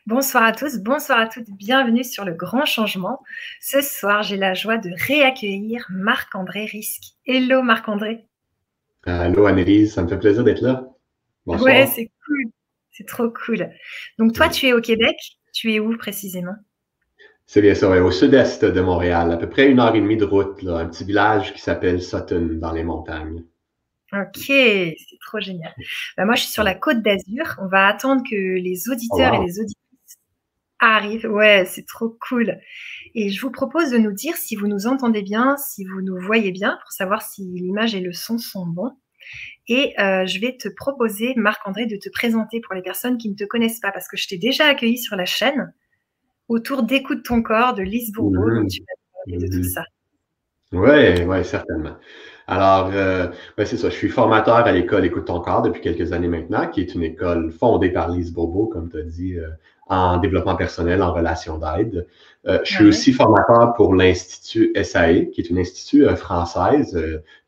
Bonsoir à tous, bonsoir à toutes, bienvenue sur le grand changement. Ce soir, j'ai la joie de réaccueillir Marc-André Risque. Hello Marc-André. Allô Annelise, ça me fait plaisir d'être là. Ouais, Bonsoir. c'est cool, c'est trop cool. Donc toi, Oui. tu es au Québec, tu es où précisément? C'est bien ça, ouais, au sud-est de Montréal, à peu près 1 heure et demie de route, là, un petit village qui s'appelle Sutton, dans les montagnes. Ok, c'est trop génial. Moi, je suis sur la Ouais. Côte d'Azur. On va attendre que les Oh, auditeurs et wow. les auditrices arrivent. Ouais, c'est trop cool. Et je vous propose de nous dire si vous nous entendez bien, si vous nous voyez bien, pour savoir si l'image et le son sont bons. Et je vais te proposer, Marc-André, de te présenter pour les personnes qui ne te connaissent pas, parce que je t'ai déjà accueilli sur la chaîne autour d'Écoute ton corps, de Lise Bourbeau, donc tu Mhm. vas te parler de tout Mhm. ça. Ouais, ouais, certainement. Alors, ben, c'est ça, je suis formateur à l'école Écoute ton corps depuis quelques années maintenant, qui est une école fondée par Lise Bourbeau, comme tu as dit, en développement personnel, en relation d'aide. Je suis Ouais. aussi formateur pour l'Institut SAE, qui est une institut française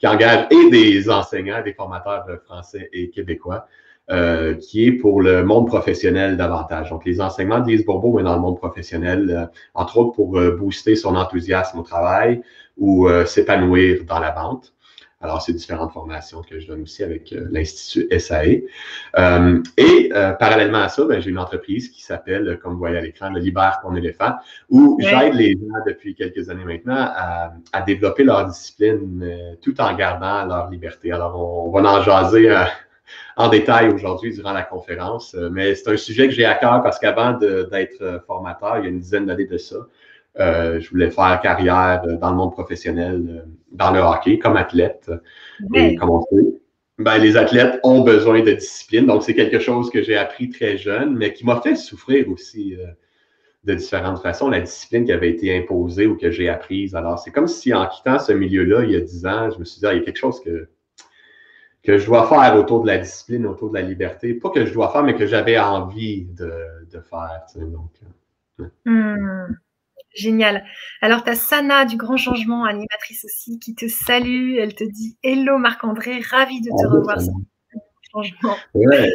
qui engage et des enseignants, des formateurs français et québécois, qui est pour le monde professionnel davantage. Donc, les enseignements de Lise Bourbeau, mais dans le monde professionnel, entre autres pour booster son enthousiasme au travail, ou s'épanouir dans la vente. Alors, c'est différentes formations que je donne aussi avec l'Institut SAE. Parallèlement à ça, ben, j'ai une entreprise qui s'appelle, comme vous voyez à l'écran, le Libère ton éléphant, où Ouais. j'aide les gens depuis quelques années maintenant à développer leur discipline tout en gardant leur liberté. Alors, on va en jaser en détail aujourd'hui durant la conférence, mais c'est un sujet que j'ai à cœur parce qu'avant d'être formateur, il y a une dizaine d'années de ça, je voulais faire carrière dans le monde professionnel, dans le hockey, comme athlète. Et Ouais. comme on sait, ben, les athlètes ont besoin de discipline. Donc, c'est quelque chose que j'ai appris très jeune, mais qui m'a fait souffrir aussi de différentes façons, la discipline qui avait été imposée ou que j'ai apprise. Alors, c'est comme si en quittant ce milieu-là, il y a 10 ans, je me suis dit, ah, il y a quelque chose que je dois faire autour de la discipline, autour de la liberté. Pas que je dois faire, mais que j'avais envie de faire. Tu sais, donc, Hmm. Génial. Alors, tu as Sana du Grand Changement, animatrice aussi, qui te salue. Elle te dit Hello Marc-André, ravie de te en route, revoir Sana. sur le changement. Ouais,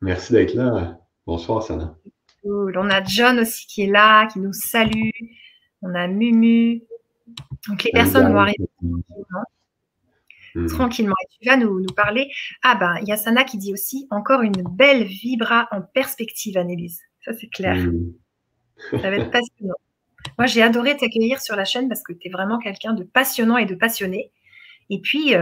merci d'être là. Bonsoir, Sana. Cool. On a John aussi qui est là, qui nous salue. On a Mumu. Donc, les Salut, personnes vont gang. arriver tranquillement. Mhm. Tranquillement. Et tu vas nous parler. Ah ben, il y a Sana qui dit aussi encore une belle vibra en perspective, Annelise. Ça, c'est clair. Mhm. Ça va être passionnant. Moi, j'ai adoré t'accueillir sur la chaîne parce que tu es vraiment quelqu'un de passionnant et de passionné. Et puis,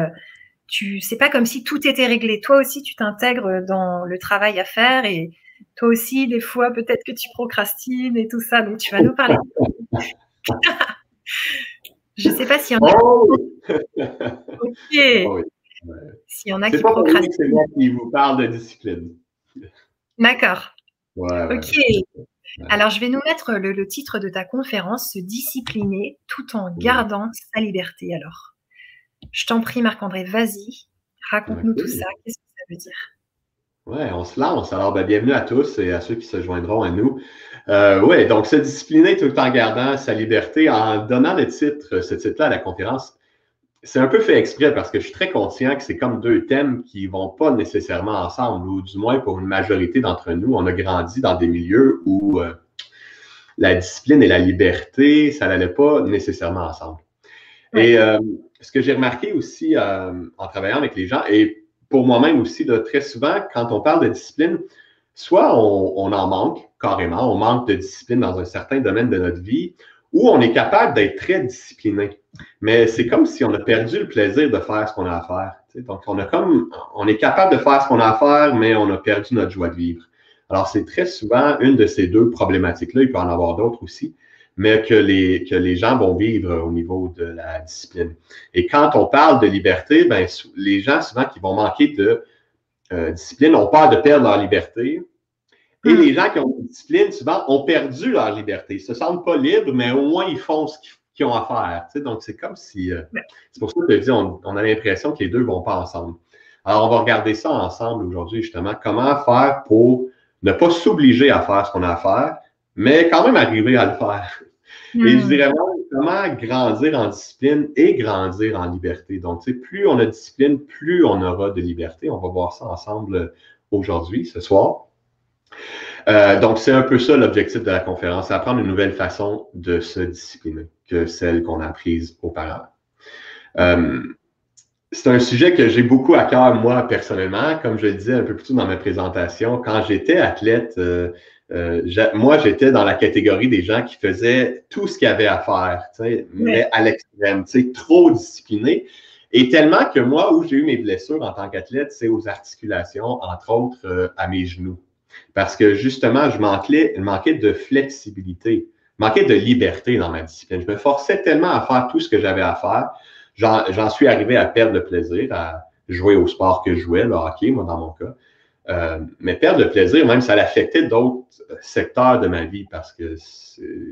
c'est pas comme si tout était réglé. Toi aussi, tu t'intègres dans le travail à faire et toi aussi, des fois, peut-être que tu procrastines et tout ça. Donc, tu vas nous parler. Je sais pas s'il y en a Oh qui... oui! Oh Ok. oui. Ouais. S'il y en a C'est qui pas pour rien que c'est procrastinent. moi qui vous parle de discipline. D'accord. Ouais, ouais, Ok. ouais. Alors, je vais nous mettre le titre de ta conférence, Se discipliner tout en Ouais. gardant sa liberté. Alors, je t'en prie, Marc-André, vas-y. Raconte-nous tout ça. OK. Qu'est-ce que ça veut dire? Ouais, on se lance. Alors, ben, bienvenue à tous et à ceux qui se joindront à nous. Ouais, donc se discipliner tout en gardant sa liberté, en donnant le titre, ce titre-là à la conférence, c'est un peu fait exprès parce que je suis très conscient que c'est comme deux thèmes qui vont pas nécessairement ensemble, ou du moins pour une majorité d'entre nous, on a grandi dans des milieux où la discipline et la liberté, ça n'allait pas nécessairement ensemble. Ouais. Et ce que j'ai remarqué aussi en travaillant avec les gens, et pour moi-même aussi, là, très souvent, quand on parle de discipline, soit on en manque carrément, on manque de discipline dans un certain domaine de notre vie, ou on est capable d'être très discipliné. Mais c'est comme si on a perdu le plaisir de faire ce qu'on a à faire. Tu sais. Donc, on est capable de faire ce qu'on a à faire, mais on a perdu notre joie de vivre. Alors, c'est très souvent une de ces deux problématiques-là. Il peut en avoir d'autres aussi, mais que les gens vont vivre au niveau de la discipline. Et quand on parle de liberté, ben, les gens souvent qui vont manquer de discipline ont peur de perdre leur liberté. Et les Hmm. gens qui ont une discipline, souvent, ont perdu leur liberté. Ils ne se sentent pas libres, mais au moins, ils font ce qu'ils ont à faire. Tu sais, donc, c'est comme si... c'est pour ça que je te dis, on a l'impression que les deux ne vont pas ensemble. Alors, on va regarder ça ensemble aujourd'hui, justement. Comment faire pour ne pas s'obliger à faire ce qu'on a à faire, mais quand même arriver à le faire. Et je Hmm. dirais même comment grandir en discipline et grandir en liberté. Donc, tu sais, plus on a de discipline, plus on aura de liberté. On va voir ça ensemble aujourd'hui, ce soir. Donc, c'est un peu ça l'objectif de la conférence, apprendre une nouvelle façon de se discipliner que celle qu'on a apprise auparavant. C'est un sujet que j'ai beaucoup à cœur, moi, personnellement. Comme je le disais un peu plus tôt dans ma présentation, quand j'étais athlète, moi, j'étais dans la catégorie des gens qui faisaient tout ce qu'il y avait à faire, mais à l'extrême, trop discipliné. Et tellement que moi, où j'ai eu mes blessures en tant qu'athlète, c'est aux articulations, entre autres à mes genoux. Parce que justement, je manquais de flexibilité, je manquais de liberté dans ma discipline. Je me forçais tellement à faire tout ce que j'avais à faire. J'en suis arrivé à perdre le plaisir, à jouer au sport que je jouais, le hockey, moi, dans mon cas. Mais perdre le plaisir, même, ça l'affectait d'autres secteurs de ma vie parce que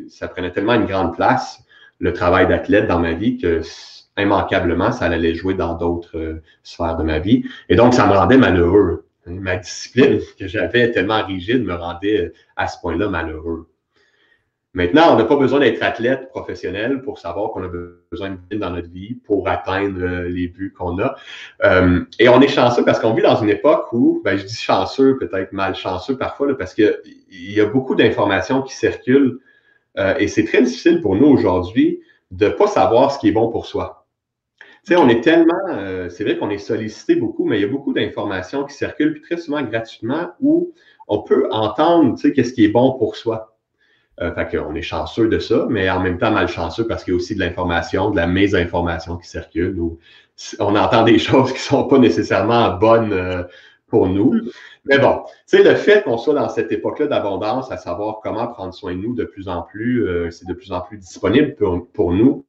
ça prenait tellement une grande place, le travail d'athlète dans ma vie, que immanquablement, ça allait jouer dans d'autres sphères de ma vie. Et donc, ça me rendait malheureux. Ma discipline que j'avais tellement rigide me rendait à ce point-là malheureux. Maintenant, on n'a pas besoin d'être athlète professionnel pour savoir qu'on a besoin de discipline dans notre vie pour atteindre les buts qu'on a. Et on est chanceux parce qu'on vit dans une époque où, je dis chanceux, peut-être malchanceux parfois, là, parce qu'il y a beaucoup d'informations qui circulent et c'est très difficile pour nous aujourd'hui de ne pas savoir ce qui est bon pour soi. Tu sais, on est tellement, c'est vrai qu'on est sollicité beaucoup, mais il y a beaucoup d'informations qui circulent, puis très souvent gratuitement, où on peut entendre, tu sais, qu'est-ce qui est bon pour soi. Fait qu'on est chanceux de ça, mais en même temps malchanceux parce qu'il y a aussi de l'information, de la mésinformation qui circule, où on entend des choses qui sont pas nécessairement bonnes pour nous. Mais bon, tu sais, le fait qu'on soit dans cette époque-là d'abondance, à savoir comment prendre soin de nous de plus en plus, c'est de plus en plus disponible pour nous,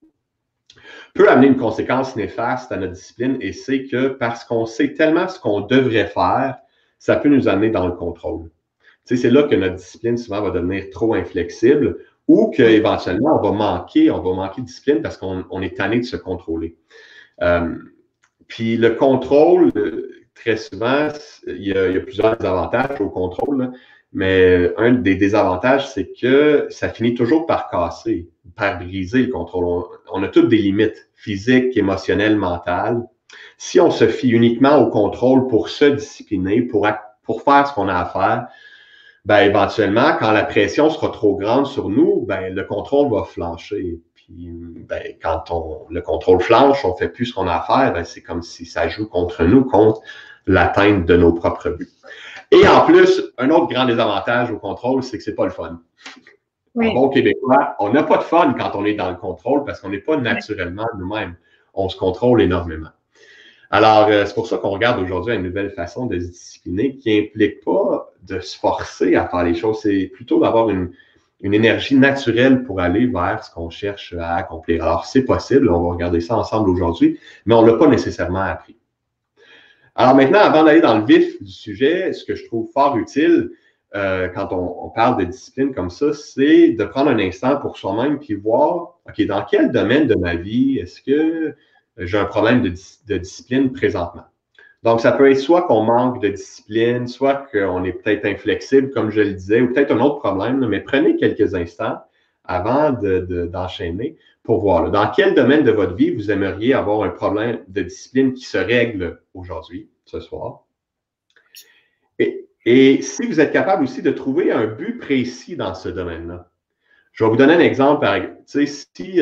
peut amener une conséquence néfaste à notre discipline, et c'est que parce qu'on sait tellement ce qu'on devrait faire, ça peut nous amener dans le contrôle. Tu sais, c'est là que notre discipline souvent va devenir trop inflexible ou qu'éventuellement on va manquer de discipline parce qu'on est tanné de se contrôler. Puis le contrôle, très souvent, il y a plusieurs avantages au contrôle, là, mais un des désavantages, c'est que ça finit toujours par casser, par briser le contrôle. On a toutes des limites physiques, émotionnelles, mentales. Si on se fie uniquement au contrôle pour se discipliner, pour faire ce qu'on a à faire, éventuellement, quand la pression sera trop grande sur nous, le contrôle va flancher. Puis, quand le contrôle flanche, on fait plus ce qu'on a à faire, c'est comme si ça joue contre nous, contre l'atteinte de nos propres buts. Et en plus, un autre grand désavantage au contrôle, c'est que c'est pas le fun. En bon québécois, on n'a pas de fun quand on est dans le contrôle parce qu'on n'est pas naturellement nous-mêmes. On se contrôle énormément. Alors, c'est pour ça qu'on regarde aujourd'hui une nouvelle façon de se discipliner qui implique pas de se forcer à faire les choses, c'est plutôt d'avoir une énergie naturelle pour aller vers ce qu'on cherche à accomplir. Alors, c'est possible, on va regarder ça ensemble aujourd'hui, mais on ne l'a pas nécessairement appris. Alors maintenant, avant d'aller dans le vif du sujet, ce que je trouve fort utile quand on parle de discipline comme ça, c'est de prendre un instant pour soi-même puis voir, OK, dans quel domaine de ma vie est-ce que j'ai un problème de discipline présentement? Donc, ça peut être soit qu'on manque de discipline, soit qu'on est peut-être inflexible, comme je le disais, ou peut-être un autre problème, mais prenez quelques instants avant d'enchaîner pour voir là, dans quel domaine de votre vie vous aimeriez avoir un problème de discipline qui se règle aujourd'hui, ce soir. Et si vous êtes capable aussi de trouver un but précis dans ce domaine-là. Je vais vous donner un exemple. Si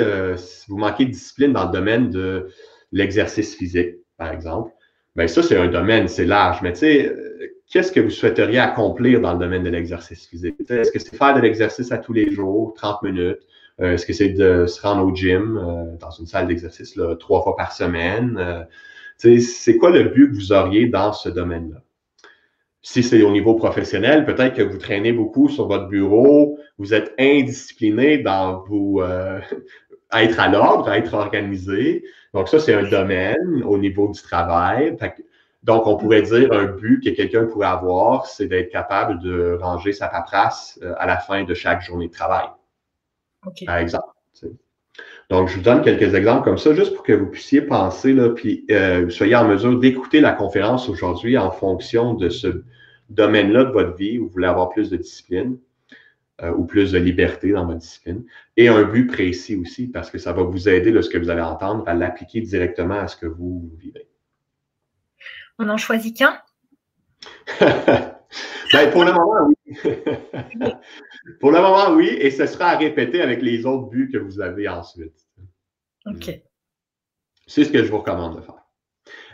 vous manquez de discipline dans le domaine de l'exercice physique, par exemple, ça, c'est un domaine, c'est large. Mais tu sais, qu'est-ce que vous souhaiteriez accomplir dans le domaine de l'exercice physique? Est-ce que c'est faire de l'exercice à tous les jours, 30 minutes? Est-ce que c'est de se rendre au gym, dans une salle d'exercice 3 fois par semaine? C'est quoi le but que vous auriez dans ce domaine-là? Si c'est au niveau professionnel, peut-être que vous traînez beaucoup sur votre bureau, vous êtes indiscipliné dans être à l'ordre, être organisé. Donc ça, c'est un domaine au niveau du travail. Donc, on pourrait dire un but que quelqu'un pourrait avoir, c'est d'être capable de ranger sa paperasse à la fin de chaque journée de travail. Par exemple. Donc, je vous donne quelques exemples comme ça, juste pour que vous puissiez penser, là, puis vous soyez en mesure d'écouter la conférence aujourd'hui en fonction de ce domaine-là de votre vie où vous voulez avoir plus de discipline ou plus de liberté dans votre discipline, et un but précis aussi, parce que ça va vous aider, là, ce que vous allez entendre, à l'appliquer directement à ce que vous vivez. On n'en choisit qu'un? Ben, pour le moment, oui. Pour le moment, oui, et ce sera à répéter avec les autres buts que vous avez ensuite. OK. C'est ce que je vous recommande de faire.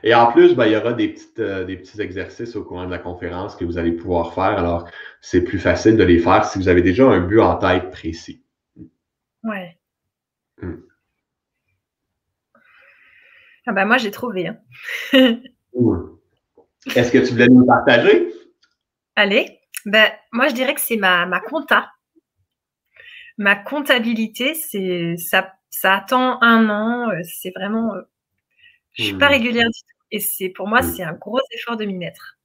Et en plus, ben, il y aura des petits exercices au cours de la conférence que vous allez pouvoir faire. Alors, c'est plus facile de les faire si vous avez déjà un but en tête précis. Ouais. Mm. Ah bah moi, j'ai trouvé. Hein. Est-ce que tu voulais nous partager? Allez, ben, moi, je dirais que c'est ma compta. Ma comptabilité, ça attend 1 an. C'est vraiment, je suis pas régulière du tout. Et pour moi, c'est un gros effort de m'y mettre.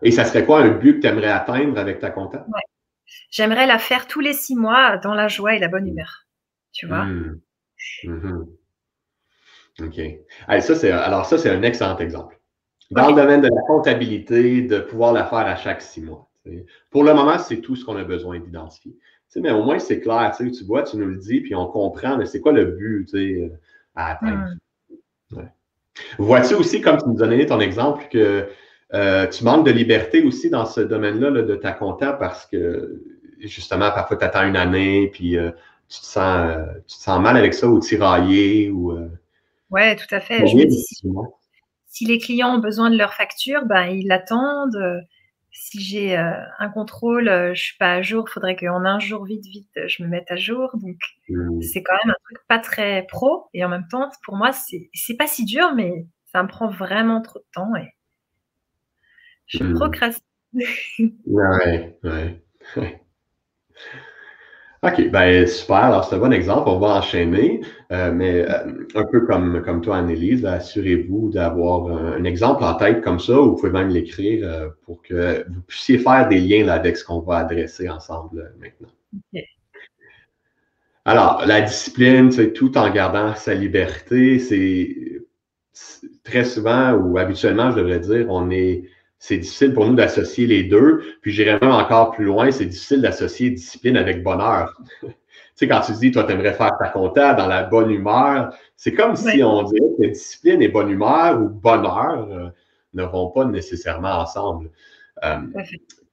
Et ça serait quoi un but que tu aimerais atteindre avec ta compta? Ouais. J'aimerais la faire tous les 6 mois dans la joie et la bonne humeur. Tu vois? OK. Allez, alors ça, c'est un excellent exemple. Dans le OK. domaine de la comptabilité, de pouvoir la faire à chaque 6 mois. Pour le moment, c'est tout ce qu'on a besoin d'identifier. Mais au moins, c'est clair. Tu vois, tu nous le dis, puis on comprend, mais c'est quoi le but à atteindre? Ouais. Vois-tu aussi, comme tu nous donnais ton exemple, que tu manques de liberté aussi dans ce domaine-là là, de ta compta parce que, justement, parfois, tu attends une année, puis tu te sens mal avec ça ou tiraillé ou Ouais, tout à fait. Je me moyen, dis, effectivement. si les clients ont besoin de leur facture, ben, ils l'attendent. Si j'ai un contrôle, je suis pas à jour, il faudrait qu'en un jour, vite, je me mette à jour. Donc, c'est quand même un truc pas très pro. Et en même temps, pour moi, c'est pas si dur, mais ça me prend vraiment trop de temps et je procrastine. Ouais, ouais, ouais. OK, ben super. Alors, c'est un bon exemple. On va enchaîner, mais un peu comme toi, Annelise, assurez-vous d'avoir un exemple en tête comme ça, ou vous pouvez même l'écrire pour que vous puissiez faire des liens là, avec ce qu'on va adresser ensemble maintenant. Okay. Alors, la discipline, tout en gardant sa liberté, c'est très souvent, ou habituellement, je devrais dire, c'est difficile pour nous d'associer les deux. Puis j'irais même encore plus loin, c'est difficile d'associer discipline avec bonheur. Tu sais, quand tu dis, toi, tu aimerais faire ta compta dans la bonne humeur, c'est comme Ouais. si on dirait que discipline et bonne humeur ou bonheur ne vont pas nécessairement ensemble.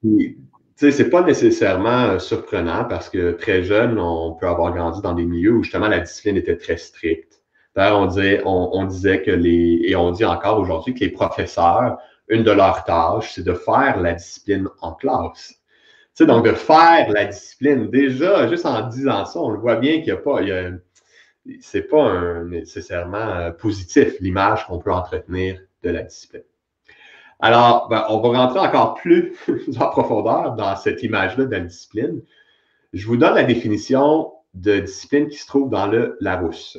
Puis, tu sais, c'est pas nécessairement surprenant parce que très jeune, on peut avoir grandi dans des milieux où justement la discipline était très stricte. D'ailleurs, on disait que et on dit encore aujourd'hui que les professeurs, une de leurs tâches, c'est de faire la discipline en classe. Tu sais, donc de faire la discipline, déjà, juste en disant ça, on le voit bien qu'il n'y a pas, c'est pas nécessairement positif l'image qu'on peut entretenir de la discipline. Alors, ben, on va rentrer encore plus en profondeur dans cette image-là de la discipline. Je vous donne la définition de discipline qui se trouve dans le Larousse.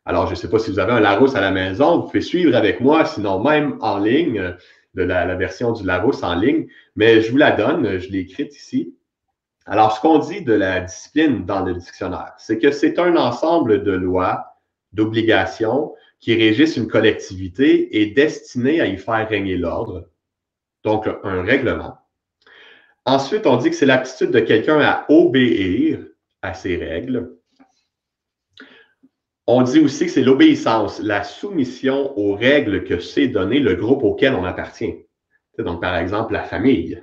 Alors, je ne sais pas si vous avez un Larousse à la maison, vous pouvez suivre avec moi, sinon même en ligne, de la version du Larousse en ligne, mais je vous la donne, je l'ai écrite ici. Alors, ce qu'on dit de la discipline dans le dictionnaire, c'est que c'est un ensemble de lois, d'obligations qui régissent une collectivité et destinées à y faire régner l'ordre, donc un règlement. Ensuite, on dit que c'est l'aptitude de quelqu'un à obéir à ces règles. On dit aussi que c'est l'obéissance, la soumission aux règles que s'est donné le groupe auquel on appartient. Donc, par exemple, la famille,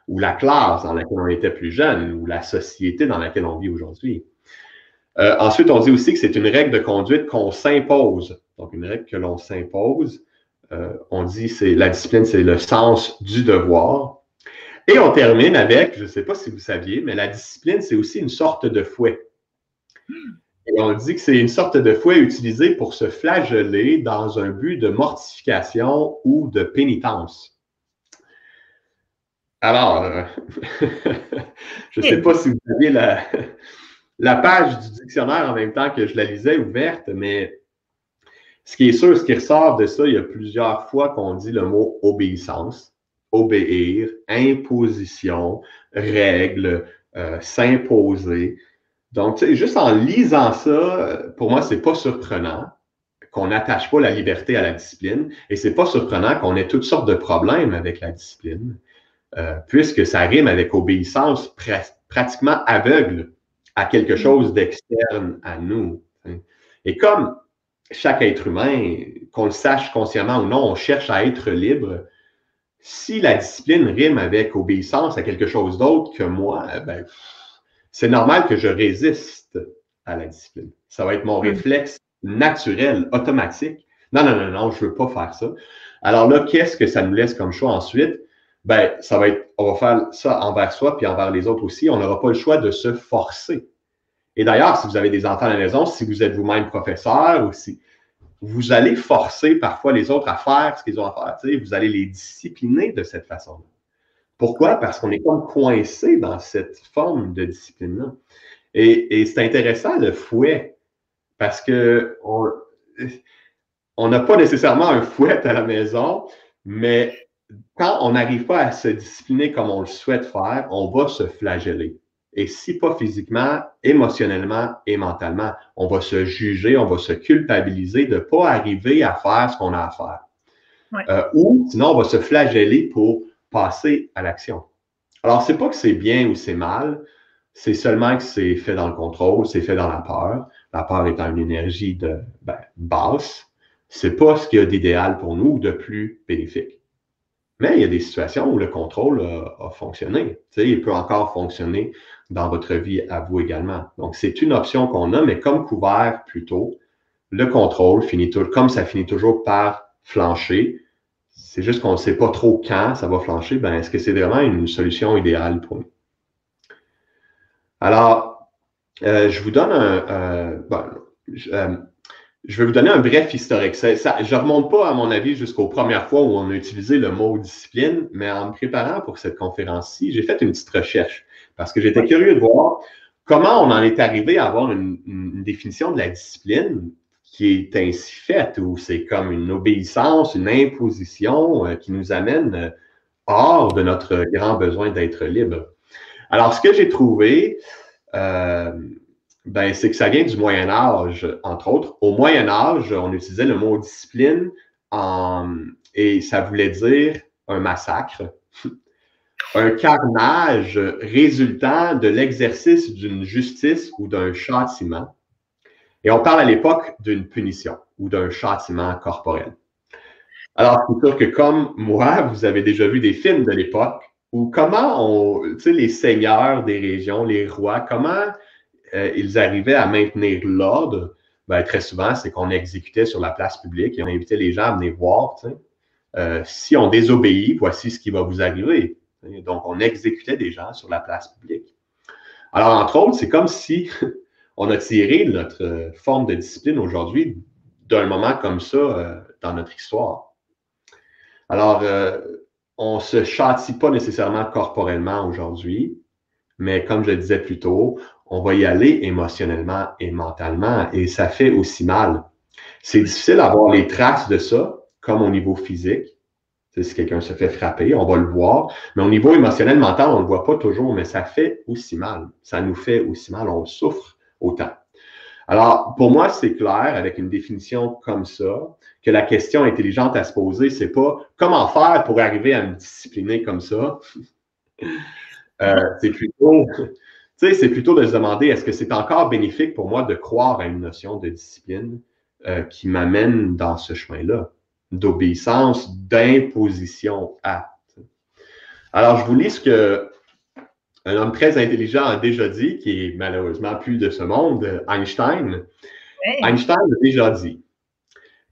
ou la classe dans laquelle on était plus jeune, ou la société dans laquelle on vit aujourd'hui. Ensuite, on dit aussi que c'est une règle de conduite qu'on s'impose. Donc, une règle que l'on s'impose. On dit que la discipline, c'est le sens du devoir. Et on termine avec, je ne sais pas si vous saviez, mais la discipline, c'est aussi une sorte de fouet. Et on dit que c'est une sorte de fouet utilisé pour se flageller dans un but de mortification ou de pénitence. Alors, je ne sais pas si vous aviez la page du dictionnaire en même temps que je la lisais ouverte, mais ce qui est sûr, ce qui ressort de ça, il y a plusieurs fois qu'on dit le mot obéissance, obéir, imposition, règle, s'imposer. Donc, tu sais, juste en lisant ça, pour moi, c'est pas surprenant qu'on n'attache pas la liberté à la discipline et c'est pas surprenant qu'on ait toutes sortes de problèmes avec la discipline, puisque ça rime avec obéissance pratiquement aveugle à quelque chose d'externe à nous. Et comme chaque être humain, qu'on le sache consciemment ou non, on cherche à être libre, Si la discipline rime avec obéissance à quelque chose d'autre que moi, ben, c'est normal que je résiste à la discipline. Ça va être mon réflexe naturel, automatique. Non, non, non, non, je ne veux pas faire ça. Alors là, qu'est-ce que ça nous laisse comme choix ensuite? Ben, ça va être, on va faire ça envers soi puis envers les autres aussi. On n'aura pas le choix de se forcer. Et d'ailleurs, si vous avez des enfants à la maison, si vous êtes vous-même professeur ou si vous allez forcer parfois les autres à faire ce qu'ils ont à faire, tu sais, vous allez les discipliner de cette façon-là. Pourquoi? Parce qu'on est comme coincé dans cette forme de discipline-là. Et c'est intéressant le fouet, parce que on n'a pas nécessairement un fouet à la maison, mais quand on n'arrive pas à se discipliner comme on le souhaite faire, on va se flageller. Et si pas physiquement, émotionnellement et mentalement, on va se juger, on va se culpabiliser de ne pas arriver à faire ce qu'on a à faire. Ouais. Ou sinon, on va se flageller pour passer à l'action. Alors, c'est pas que c'est bien ou c'est mal, c'est seulement que c'est fait dans le contrôle, c'est fait dans la peur. La peur étant une énergie basse, c'est pas ce qu'il y a d'idéal pour nous ou de plus bénéfique. Mais il y a des situations où le contrôle a fonctionné. Tu sais, il peut encore fonctionner dans votre vie à vous également. Donc, c'est une option qu'on a, mais comme couvert plus tôt, le contrôle finit toujours, comme ça finit toujours par flancher, c'est juste qu'on ne sait pas trop quand ça va flancher, ben, est-ce que c'est vraiment une solution idéale pour nous? Alors, je vous donne je vais vous donner un bref historique. Je ne remonte pas, à mon avis, jusqu'aux premières fois où on a utilisé le mot discipline, mais en me préparant pour cette conférence-ci, j'ai fait une petite recherche parce que j'étais curieux de voir comment on en est arrivé à avoir une définition de la discipline qui est ainsi faite, où c'est comme une obéissance, une imposition qui nous amène hors de notre grand besoin d'être libre. Alors, ce que j'ai trouvé, c'est que ça vient du Moyen Âge, entre autres. Au Moyen Âge, on utilisait le mot discipline et ça voulait dire un massacre, un carnage résultant de l'exercice d'une justice ou d'un châtiment. Et on parle à l'époque d'une punition ou d'un châtiment corporel. Alors, c'est sûr que comme moi, vous avez déjà vu des films de l'époque où les seigneurs des régions, les rois, comment ils arrivaient à maintenir l'ordre. Ben, très souvent, c'est qu'on exécutait sur la place publique et on invitait les gens à venir voir. Si on désobéit, voici ce qui va vous arriver. Donc, on exécutait des gens sur la place publique. Alors, entre autres, c'est comme si on a tiré notre forme de discipline aujourd'hui d'un moment comme ça dans notre histoire. Alors, on ne se châtie pas nécessairement corporellement aujourd'hui, mais comme je le disais plus tôt, on va y aller émotionnellement et mentalement et ça fait aussi mal. C'est difficile d'avoir les traces de ça, comme au niveau physique. Si quelqu'un se fait frapper, on va le voir. Mais au niveau émotionnel, mental, on ne le voit pas toujours, mais ça fait aussi mal. Ça nous fait aussi mal, on souffre autant. Alors, pour moi, c'est clair, avec une définition comme ça, que la question intelligente à se poser, c'est pas comment faire pour arriver à me discipliner comme ça. C'est plutôt de se demander, est-ce que c'est encore bénéfique pour moi de croire à une notion de discipline qui m'amène dans ce chemin-là, d'obéissance, d'imposition à. Alors, je vous lis ce qu'un homme très intelligent a déjà dit, qui est malheureusement plus de ce monde, Einstein. Ouais. Einstein a déjà dit,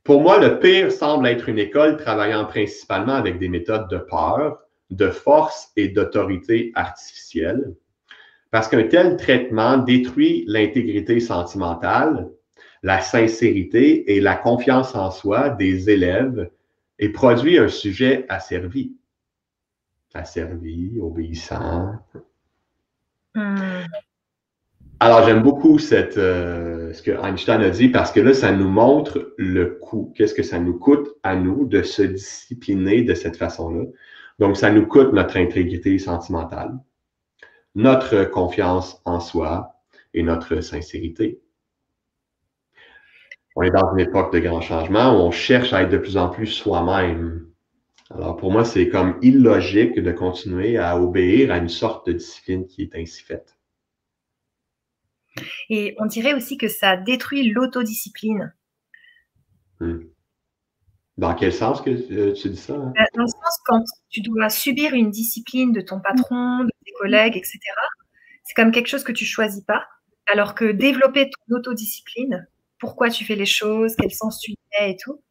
pour moi, le pire semble être une école travaillant principalement avec des méthodes de peur, de force et d'autorité artificielle. Parce qu'un tel traitement détruit l'intégrité sentimentale, la sincérité et la confiance en soi des élèves et produit un sujet asservi. Asservi, obéissant. Alors, j'aime beaucoup ce que Einstein a dit parce que là, ça nous montre le coût. Qu'est-ce que ça nous coûte à nous de se discipliner de cette façon-là? Donc, ça nous coûte notre intégrité sentimentale, notre confiance en soi et notre sincérité. On est dans une époque de grands changements où on cherche à être de plus en plus soi-même. Alors pour moi, c'est comme illogique de continuer à obéir à une sorte de discipline qui est ainsi faite. Et on dirait aussi que ça détruit l'autodiscipline. Dans quel sens que tu dis ça? Hein? Dans le sens, quand tu dois subir une discipline de ton patron, de tes collègues, etc., c'est comme quelque chose que tu choisis pas, alors que développer ton autodiscipline, pourquoi tu fais les choses, quel sens tu y mets et tout,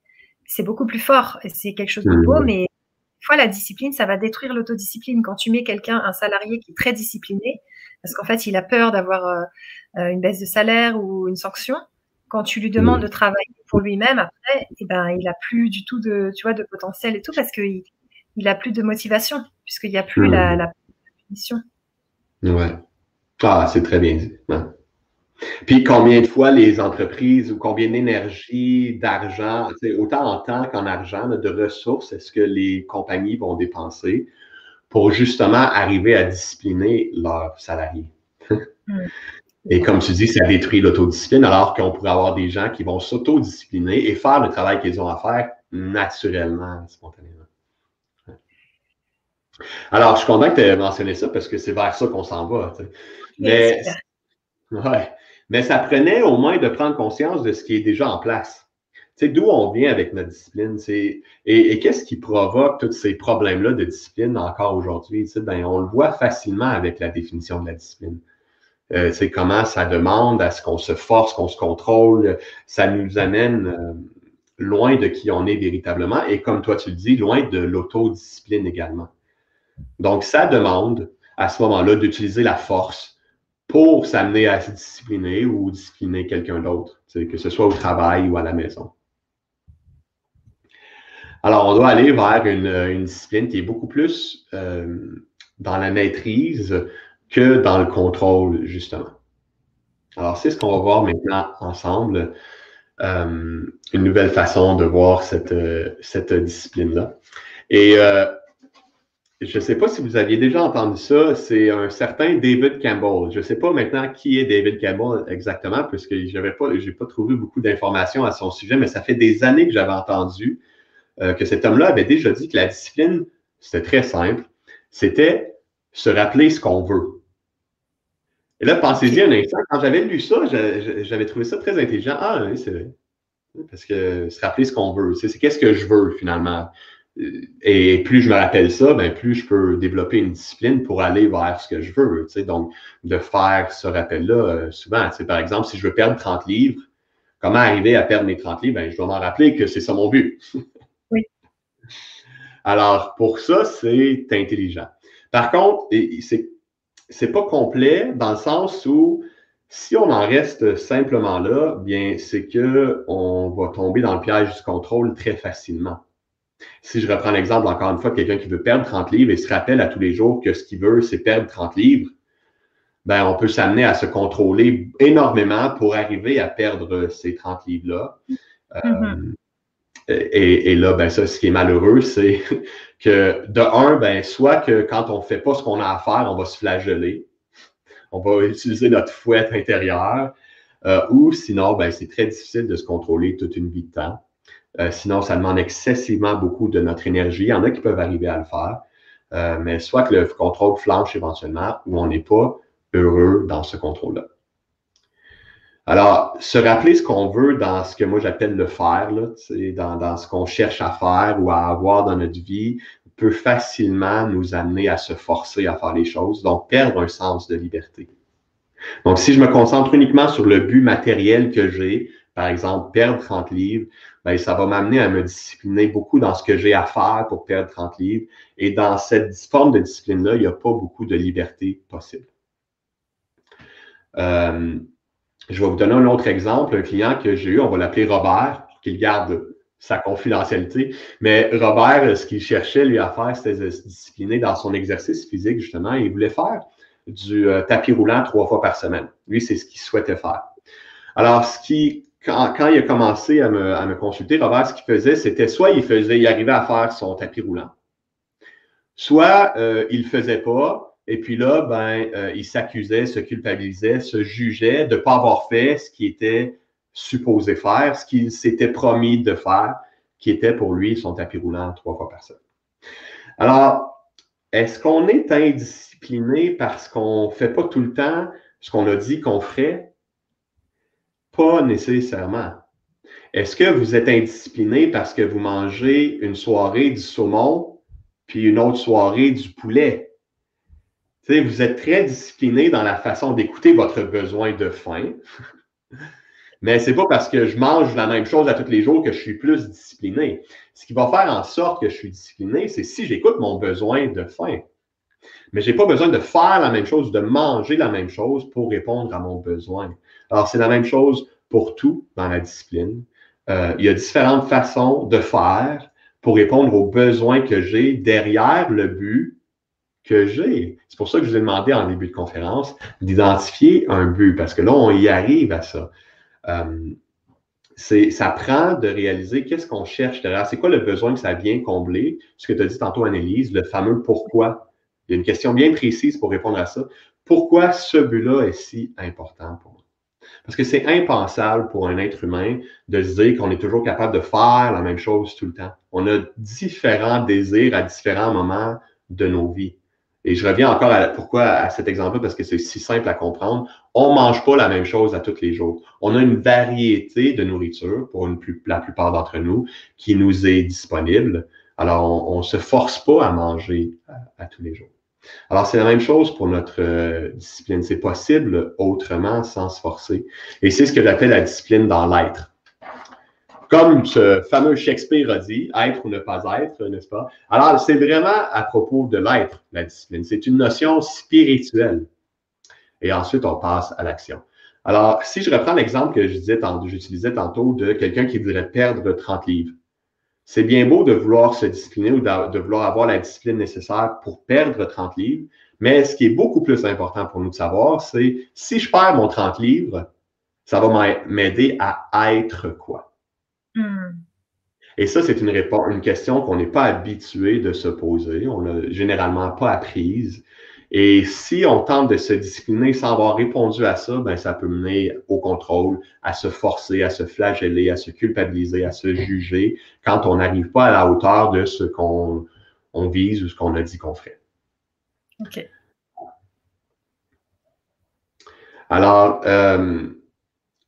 c'est beaucoup plus fort et c'est quelque chose de beau, mais des fois, la discipline, ça va détruire l'autodiscipline. Quand tu mets quelqu'un, un salarié qui est très discipliné, parce qu'en fait, il a peur d'avoir une baisse de salaire ou une sanction, quand tu lui demandes de travailler pour lui-même, après, eh ben, il a plus du tout de, tu vois, de potentiel et tout, parce qu'il il a plus de motivation, puisqu'il n'y a plus la punition. Ouais. Ah, c'est très bien dit. Ouais. Puis combien de fois les entreprises ou combien d'énergie, d'argent, autant en temps qu'en argent, là, de ressources, est-ce que les compagnies vont dépenser pour justement arriver à discipliner leurs salariés? Et comme tu dis, ça détruit l'autodiscipline, alors qu'on pourrait avoir des gens qui vont s'autodiscipliner et faire le travail qu'ils ont à faire naturellement, spontanément. Alors, je suis content que tu aies mentionné ça parce que c'est vers ça qu'on s'en va. Mais, ouais, mais ça prenait au moins de prendre conscience de ce qui est déjà en place. Tu sais, d'où on vient avec notre discipline, et qu'est-ce qui provoque tous ces problèmes-là de discipline encore aujourd'hui? Ben, on le voit facilement avec la définition de la discipline. Comment ça demande à ce qu'on se force, qu'on se contrôle, ça nous amène loin de qui on est véritablement et comme toi tu le dis, loin de l'autodiscipline également. Donc, ça demande à ce moment-là d'utiliser la force pour s'amener à se discipliner ou discipliner quelqu'un d'autre, que ce soit au travail ou à la maison. Alors, on doit aller vers une discipline qui est beaucoup plus dans la maîtrise que dans le contrôle, justement. Alors, c'est ce qu'on va voir maintenant ensemble, une nouvelle façon de voir cette discipline-là. Et je ne sais pas si vous aviez déjà entendu ça, c'est un certain David Campbell. Je ne sais pas maintenant qui est David Campbell exactement, puisque je n'ai pas trouvé beaucoup d'informations à son sujet, mais ça fait des années que j'avais entendu que cet homme-là avait déjà dit que la discipline, c'était très simple, c'était se rappeler ce qu'on veut. Et là, pensez-y un instant, quand j'avais lu ça, j'avais trouvé ça très intelligent. Ah oui, c'est vrai. Parce que se rappeler ce qu'on veut, c'est qu'est-ce que je veux finalement. Et plus je me rappelle ça, ben plus je peux développer une discipline pour aller vers ce que je veux. Donc, de faire ce rappel-là souvent. Par exemple, si je veux perdre 30 livres, comment arriver à perdre mes 30 livres? Ben, je dois m'en rappeler que c'est ça mon but. Oui. Alors, pour ça, c'est intelligent. Par contre, c'est pas complet dans le sens où si on en reste simplement là, bien, c'est qu'on va tomber dans le piège du contrôle très facilement. Si je reprends l'exemple encore une fois de quelqu'un qui veut perdre 30 livres et se rappelle à tous les jours que ce qu'il veut, c'est perdre 30 livres, ben, on peut s'amener à se contrôler énormément pour arriver à perdre ces 30 livres-là. Et là, ben, ça, ce qui est malheureux, c'est que de un, ben, soit que quand on ne fait pas ce qu'on a à faire, on va se flageller. On va utiliser notre fouette intérieure. Ou sinon, ben, c'est très difficile de se contrôler toute une vie de temps. Sinon, ça demande excessivement beaucoup de notre énergie. Il y en a qui peuvent arriver à le faire. Mais soit que le contrôle flanche éventuellement ou on n'est pas heureux dans ce contrôle-là. Alors, se rappeler ce qu'on veut dans ce que moi j'appelle le faire, là, dans ce qu'on cherche à faire ou à avoir dans notre vie, peut facilement nous amener à se forcer à faire les choses, donc perdre un sens de liberté. Donc, si je me concentre uniquement sur le but matériel que j'ai, par exemple, perdre 30 livres, ben, ça va m'amener à me discipliner beaucoup dans ce que j'ai à faire pour perdre 30 livres. Et dans cette forme de discipline-là, il n'y a pas beaucoup de liberté possible. Je vais vous donner un autre exemple. Un client que j'ai eu, on va l'appeler Robert, pour qu'il garde sa confidentialité. Mais Robert, ce qu'il cherchait, lui, à faire, c'était de se discipliner dans son exercice physique, justement. Il voulait faire du tapis roulant 3 fois par semaine. Lui, c'est ce qu'il souhaitait faire. Alors, quand il a commencé à me consulter, Robert, ce qu'il faisait, c'était soit il arrivait à faire son tapis roulant, soit il le faisait pas, et puis là, ben, il s'accusait, se culpabilisait, se jugeait de ne pas avoir fait ce qu'il était supposé faire, ce qu'il s'était promis de faire, qui était pour lui son tapis roulant 3 fois par semaine. Alors, est-ce qu'on est indiscipliné parce qu'on ne fait pas tout le temps ce qu'on a dit qu'on ferait? Pas nécessairement. Est-ce que vous êtes indiscipliné parce que vous mangez une soirée du saumon puis une autre soirée du poulet? Tu sais, vous êtes très discipliné dans la façon d'écouter votre besoin de faim, mais c'est pas parce que je mange la même chose à tous les jours que je suis plus discipliné. Ce qui va faire en sorte que je suis discipliné, c'est si j'écoute mon besoin de faim. Mais je n'ai pas besoin de faire la même chose, de manger la même chose pour répondre à mon besoin. Alors, c'est la même chose pour tout dans la discipline. Il y a différentes façons de faire pour répondre aux besoins que j'ai derrière le but que j'ai. C'est pour ça que je vous ai demandé en début de conférence d'identifier un but, parce que là, on y arrive à ça. Ça prend de réaliser qu'est-ce qu'on cherche derrière. C'est quoi le besoin que ça vient combler? Ce que tu as dit tantôt, Annelise, le fameux pourquoi. Il y a une question bien précise pour répondre à ça. Pourquoi ce but-là est si important pour moi? Parce que c'est impensable pour un être humain de se dire qu'on est toujours capable de faire la même chose tout le temps. On a différents désirs à différents moments de nos vies. Et je reviens encore à cet exemple-là parce que c'est si simple à comprendre. On ne mange pas la même chose à tous les jours. On a une variété de nourriture pour la plupart d'entre nous qui nous est disponible. Alors, on ne se force pas à manger à tous les jours. Alors, c'est la même chose pour notre discipline. C'est possible autrement sans se forcer. Et c'est ce que j'appelle la discipline dans l'être. Comme ce fameux Shakespeare a dit, être ou ne pas être, n'est-ce pas? Alors, c'est vraiment à propos de l'être, la discipline. C'est une notion spirituelle. Et ensuite, on passe à l'action. Alors, si je reprends l'exemple que j'utilisais tantôt de quelqu'un qui voudrait perdre 30 livres, c'est bien beau de vouloir se discipliner ou de vouloir avoir la discipline nécessaire pour perdre 30 livres, mais ce qui est beaucoup plus important pour nous de savoir, c'est si je perds mon 30 livres, ça va m'aider à être quoi? Et ça, c'est une question qu'on n'est pas habitué de se poser. On n'a généralement pas apprise. Et si on tente de se discipliner sans avoir répondu à ça, ben ça peut mener au contrôle, à se forcer, à se flageller, à se culpabiliser, à se juger quand on n'arrive pas à la hauteur de ce qu'on vise ou ce qu'on a dit qu'on ferait. OK. Alors,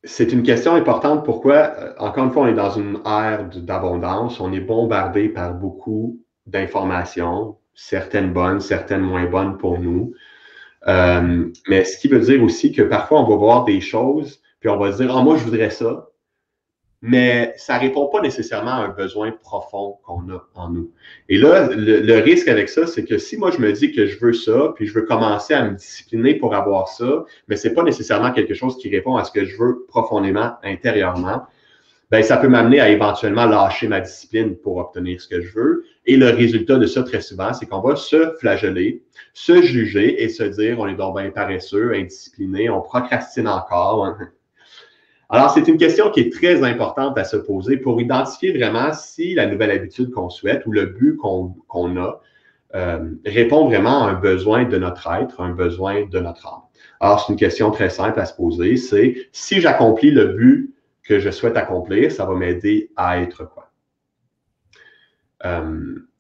c'est une question importante. Pourquoi? Encore une fois, on est dans une ère d'abondance. On est bombardé par beaucoup d'informations, certaines bonnes, certaines moins bonnes pour nous. Mais ce qui veut dire aussi que parfois, on va voir des choses, puis on va se dire, ah, moi, je voudrais ça. Mais ça ne répond pas nécessairement à un besoin profond qu'on a en nous. Et là, le risque avec ça, c'est que si moi, je me dis que je veux ça, puis je veux commencer à me discipliner pour avoir ça, mais ce n'est pas nécessairement quelque chose qui répond à ce que je veux profondément, intérieurement, ben ça peut m'amener à éventuellement lâcher ma discipline pour obtenir ce que je veux. Et le résultat de ça, très souvent, c'est qu'on va se flageller, se juger et se dire, on est donc bien paresseux, indiscipliné, on procrastine encore. Alors, c'est une question qui est très importante à se poser pour identifier vraiment si la nouvelle habitude qu'on souhaite ou le but qu'on a répond vraiment à un besoin de notre être, un besoin de notre âme. Alors, c'est une question très simple à se poser, c'est si j'accomplis le but que je souhaite accomplir, ça va m'aider à être quoi?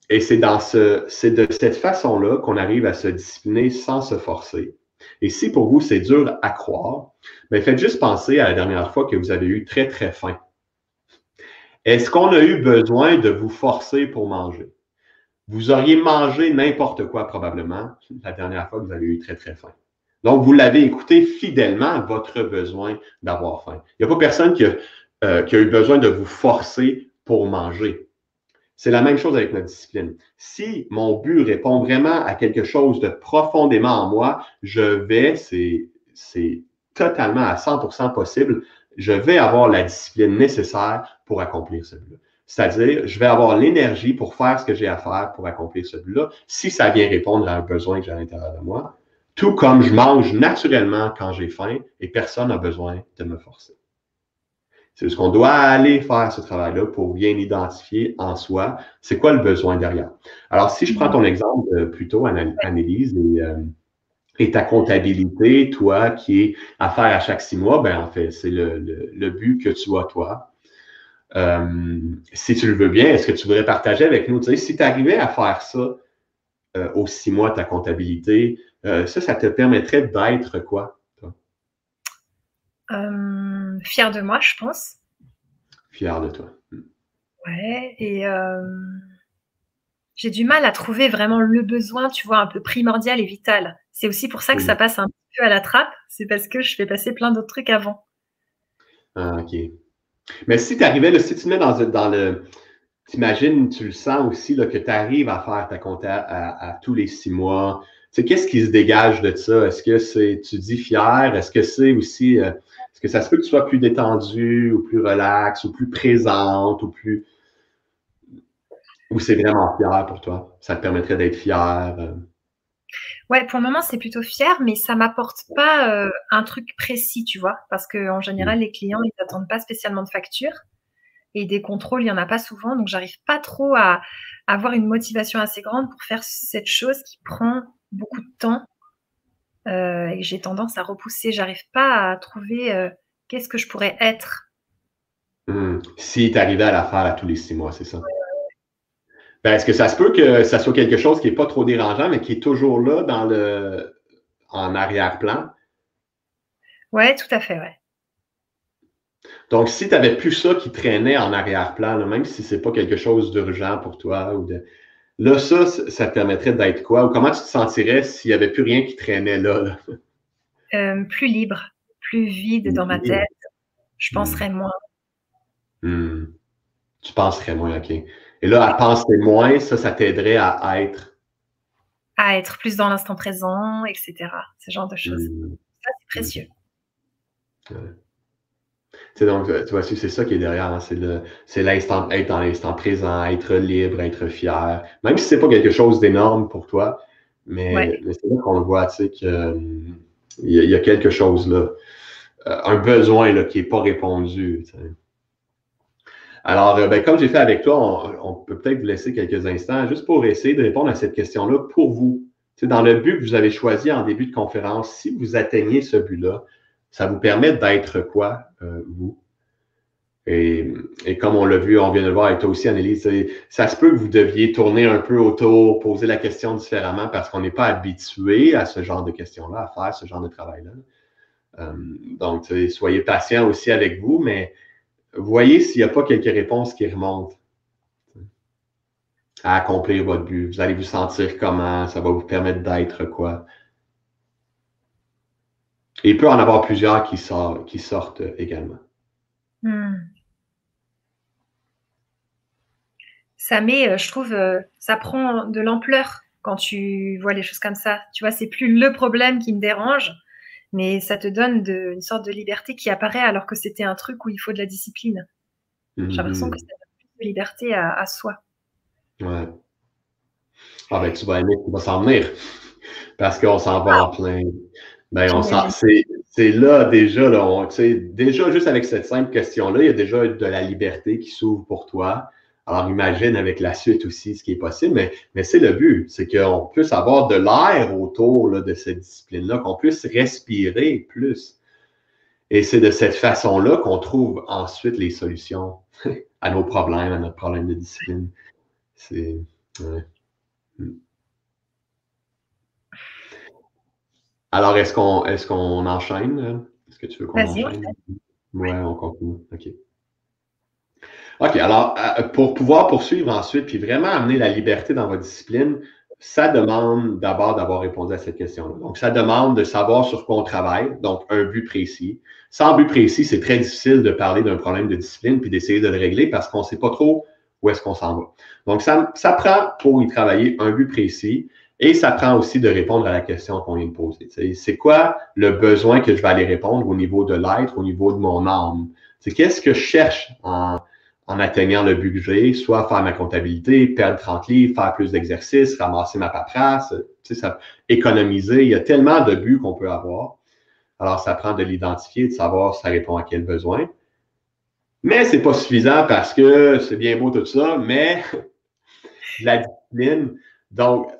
Et c'est de cette façon-là qu'on arrive à se discipliner sans se forcer. Et si pour vous, c'est dur à croire, bien, faites juste penser à la dernière fois que vous avez eu très, très faim. Est-ce qu'on a eu besoin de vous forcer pour manger? Vous auriez mangé n'importe quoi probablement la dernière fois que vous avez eu très, très faim. Donc, vous l'avez écouté fidèlement, votre besoin d'avoir faim. Il n'y a pas personne qui a eu besoin de vous forcer pour manger. C'est la même chose avec notre discipline. Si mon but répond vraiment à quelque chose de profondément en moi, c'est totalement à 100% possible, je vais avoir la discipline nécessaire pour accomplir ce but-là. C'est-à-dire, je vais avoir l'énergie pour faire ce que j'ai à faire pour accomplir ce but-là, si ça vient répondre à un besoin que j'ai à l'intérieur de moi, tout comme je mange naturellement quand j'ai faim et personne n'a besoin de me forcer. C'est ce qu'on doit aller faire ce travail-là pour bien identifier en soi c'est quoi le besoin derrière. Alors, si je prends ton exemple plus tôt, Annelise, et ta comptabilité, toi, qui est à faire à chaque 6 mois, ben en fait, c'est le but que tu as, toi. Si tu le veux bien, est-ce que tu voudrais partager avec nous? Tu sais, si tu arrivais à faire ça aux 6 mois, ta comptabilité, ça te permettrait d'être quoi, toi? Fière de moi, je pense. Fier de toi. Ouais, et j'ai du mal à trouver vraiment le besoin, tu vois, un peu primordial et vital. C'est aussi pour ça que ça Mhm. passe un petit peu à la trappe, c'est parce que je fais passer plein d'autres trucs avant. Ah, OK. Mais si tu arrivais, là, si tu te mets dans le. T'imagines, tu le sens aussi, là, que tu arrives à faire ta compta à tous les 6 mois. Tu sais, qu'est-ce qui se dégage de ça? Est-ce que c'est, tu dis fier? Est-ce que c'est aussi, est-ce que ça se peut que tu sois plus détendu ou plus relax ou plus présente ou c'est vraiment fier pour toi? Ça te permettrait d'être fier? Ouais, pour le moment, c'est plutôt fier, mais ça m'apporte pas un truc précis, tu vois, parce que en général, les clients, ils n'attendent pas spécialement de facture et des contrôles, il y en a pas souvent, donc j'arrive pas trop à avoir une motivation assez grande pour faire cette chose qui prend beaucoup de temps et que j'ai tendance à repousser. J'arrive pas à trouver qu'est-ce que je pourrais être. Si tu arrivais à la faire à tous les 6 mois, c'est ça? Ben, est-ce que ça se peut que ça soit quelque chose qui n'est pas trop dérangeant, mais qui est toujours là en arrière-plan? Ouais, tout à fait, ouais. Donc, si tu n'avais plus ça qui traînait en arrière-plan, là, même si c'est pas quelque chose d'urgent pour toi, là, ça te permettrait d'être quoi? Ou comment tu te sentirais s'il n'y avait plus rien qui traînait là? Plus libre, plus vide dans ma tête. Je Hmm. penserais moins Hmm. Tu penserais moins, OK. Et là, à penser moins, ça t'aiderait à être. à être plus dans l'instant présent, etc. Ce genre de choses. Hmm. Ça, c'est Hmm. précieux. Ouais. Tu sais, donc, tu vois, c'est ça qui est derrière, hein, c'est l'instant, être dans l'instant présent, être libre, être fier. Même si c'est pas quelque chose d'énorme pour toi, mais, Ouais. mais c'est là qu'on le voit, tu sais, il y a quelque chose là, un besoin là, qui n'est pas répondu. Tu sais. Alors, ben, comme j'ai fait avec toi, on peut peut-être vous laisser quelques instants juste pour essayer de répondre à cette question-là pour vous. Tu sais, dans le but que vous avez choisi en début de conférence, si vous atteignez ce but-là, ça vous permet d'être quoi, vous? Et comme on l'a vu, on vient de le voir avec toi aussi, Annelise, ça se peut que vous deviez tourner un peu autour, poser la question différemment parce qu'on n'est pas habitué à ce genre de questions-là, à faire ce genre de travail-là. Donc, soyez patient aussi avec vous, mais voyez s'il n'y a pas quelques réponses qui remontent à accomplir votre but. Vous allez vous sentir comment, ça va vous permettre d'être quoi. Et il peut en avoir plusieurs qui sortent également. Ça met, je trouve, ça prend de l'ampleur quand tu vois les choses comme ça. Tu vois, c'est plus le problème qui me dérange, mais ça te donne une sorte de liberté qui apparaît alors que c'était un truc où il faut de la discipline. J'ai l'impression que Mhm. ça donne plus de liberté à soi. Ouais. Ah ben, tu vas aimer, tu vas s'en venir. Parce qu'on s'en va en plein. Ben, J'imagine. c'est là déjà, là, déjà juste avec cette simple question-là, il y a déjà de la liberté qui s'ouvre pour toi. Alors imagine avec la suite aussi ce qui est possible, mais c'est le but, c'est qu'on puisse avoir de l'air autour là, de cette discipline-là, qu'on puisse respirer plus. Et c'est de cette façon-là qu'on trouve ensuite les solutions à nos problèmes, à notre problème de discipline. C'est. Ouais. Alors, est-ce qu'on enchaîne? Est-ce que tu veux qu'on Vas-y, on enchaîne? ouais. Ouais, on continue. OK. OK, alors, pour pouvoir poursuivre ensuite, puis vraiment amener la liberté dans votre discipline, ça demande d'abord d'avoir répondu à cette question-là. Donc, ça demande de savoir sur quoi on travaille, donc un but précis. Sans but précis, c'est très difficile de parler d'un problème de discipline puis d'essayer de le régler parce qu'on ne sait pas trop où est-ce qu'on s'en va. Donc, ça prend pour y travailler un but précis et ça prend aussi de répondre à la question qu'on vient de poser. C'est quoi le besoin que je vais aller répondre au niveau de l'être, au niveau de mon âme? C'est qu'est-ce que je cherche en atteignant le but que j'ai, soit faire ma comptabilité, perdre 30 livres, faire plus d'exercices, ramasser ma paperasse, économiser. Il y a tellement de buts qu'on peut avoir. Alors, ça prend de l'identifier, de savoir si ça répond à quel besoin. Mais c'est pas suffisant parce que c'est bien beau tout ça, mais la discipline. Donc,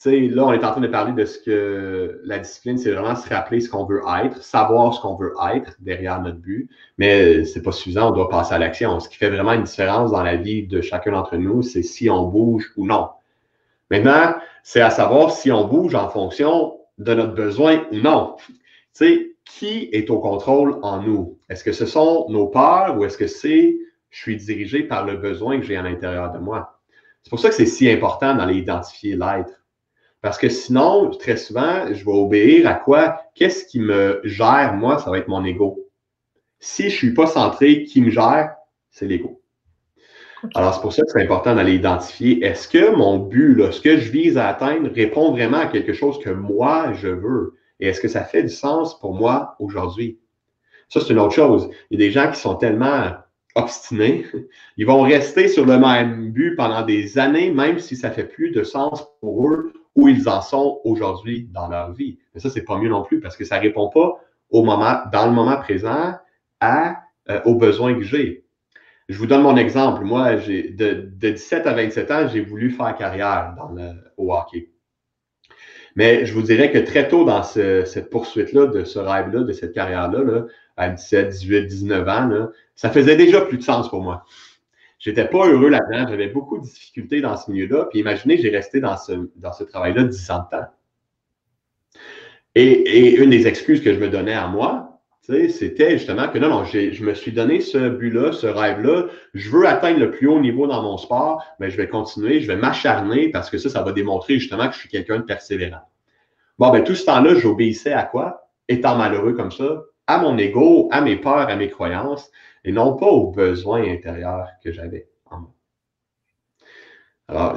tu sais, là, on est en train de parler de ce que la discipline, c'est vraiment se rappeler ce qu'on veut être, savoir ce qu'on veut être derrière notre but, mais c'est pas suffisant, on doit passer à l'action. Ce qui fait vraiment une différence dans la vie de chacun d'entre nous, c'est si on bouge ou non. Maintenant, c'est à savoir si on bouge en fonction de notre besoin ou non. Tu sais, qui est au contrôle en nous? Est-ce que ce sont nos peurs ou est-ce que c'est je suis dirigé par le besoin que j'ai à l'intérieur de moi. C'est pour ça que c'est si important d'aller identifier l'être. Parce que sinon, très souvent, je vais obéir à quoi? Qu'est-ce qui me gère, moi? Ça va être mon ego. Si je ne suis pas centré, qui me gère? C'est l'ego. OK. Alors, c'est pour ça que c'est important d'aller identifier, est-ce que mon but, là, ce que je vise à atteindre, répond vraiment à quelque chose que moi, je veux? Et est-ce que ça fait du sens pour moi aujourd'hui? Ça, c'est une autre chose. Il y a des gens qui sont tellement obstinés, ils vont rester sur le même but pendant des années, même si ça fait plus de sens pour eux où ils en sont aujourd'hui dans leur vie. Mais ça, c'est pas mieux non plus parce que ça répond pas dans le moment présent aux besoins que j'ai. Je vous donne mon exemple. Moi, de 17 à 27 ans, j'ai voulu faire carrière au hockey. Mais je vous dirais que très tôt dans cette poursuite-là, de ce rêve-là, de cette carrière-là, là, à 17, 18, 19 ans, là, ça faisait déjà plus de sens pour moi. J'étais pas heureux là-dedans, j'avais beaucoup de difficultés dans ce milieu-là. Puis imaginez, j'ai resté dans ce travail-là 10 ans de temps. Et une des excuses que je me donnais à moi, c'était justement que non, je me suis donné ce but-là, ce rêve-là. Je veux atteindre le plus haut niveau dans mon sport, mais je vais continuer, je vais m'acharner parce que ça va démontrer justement que je suis quelqu'un de persévérant. Bon, ben tout ce temps-là, j'obéissais à quoi? Étant malheureux comme ça, à mon ego, à mes peurs, à mes croyances, et non pas aux besoins intérieurs que j'avais en moi. Alors,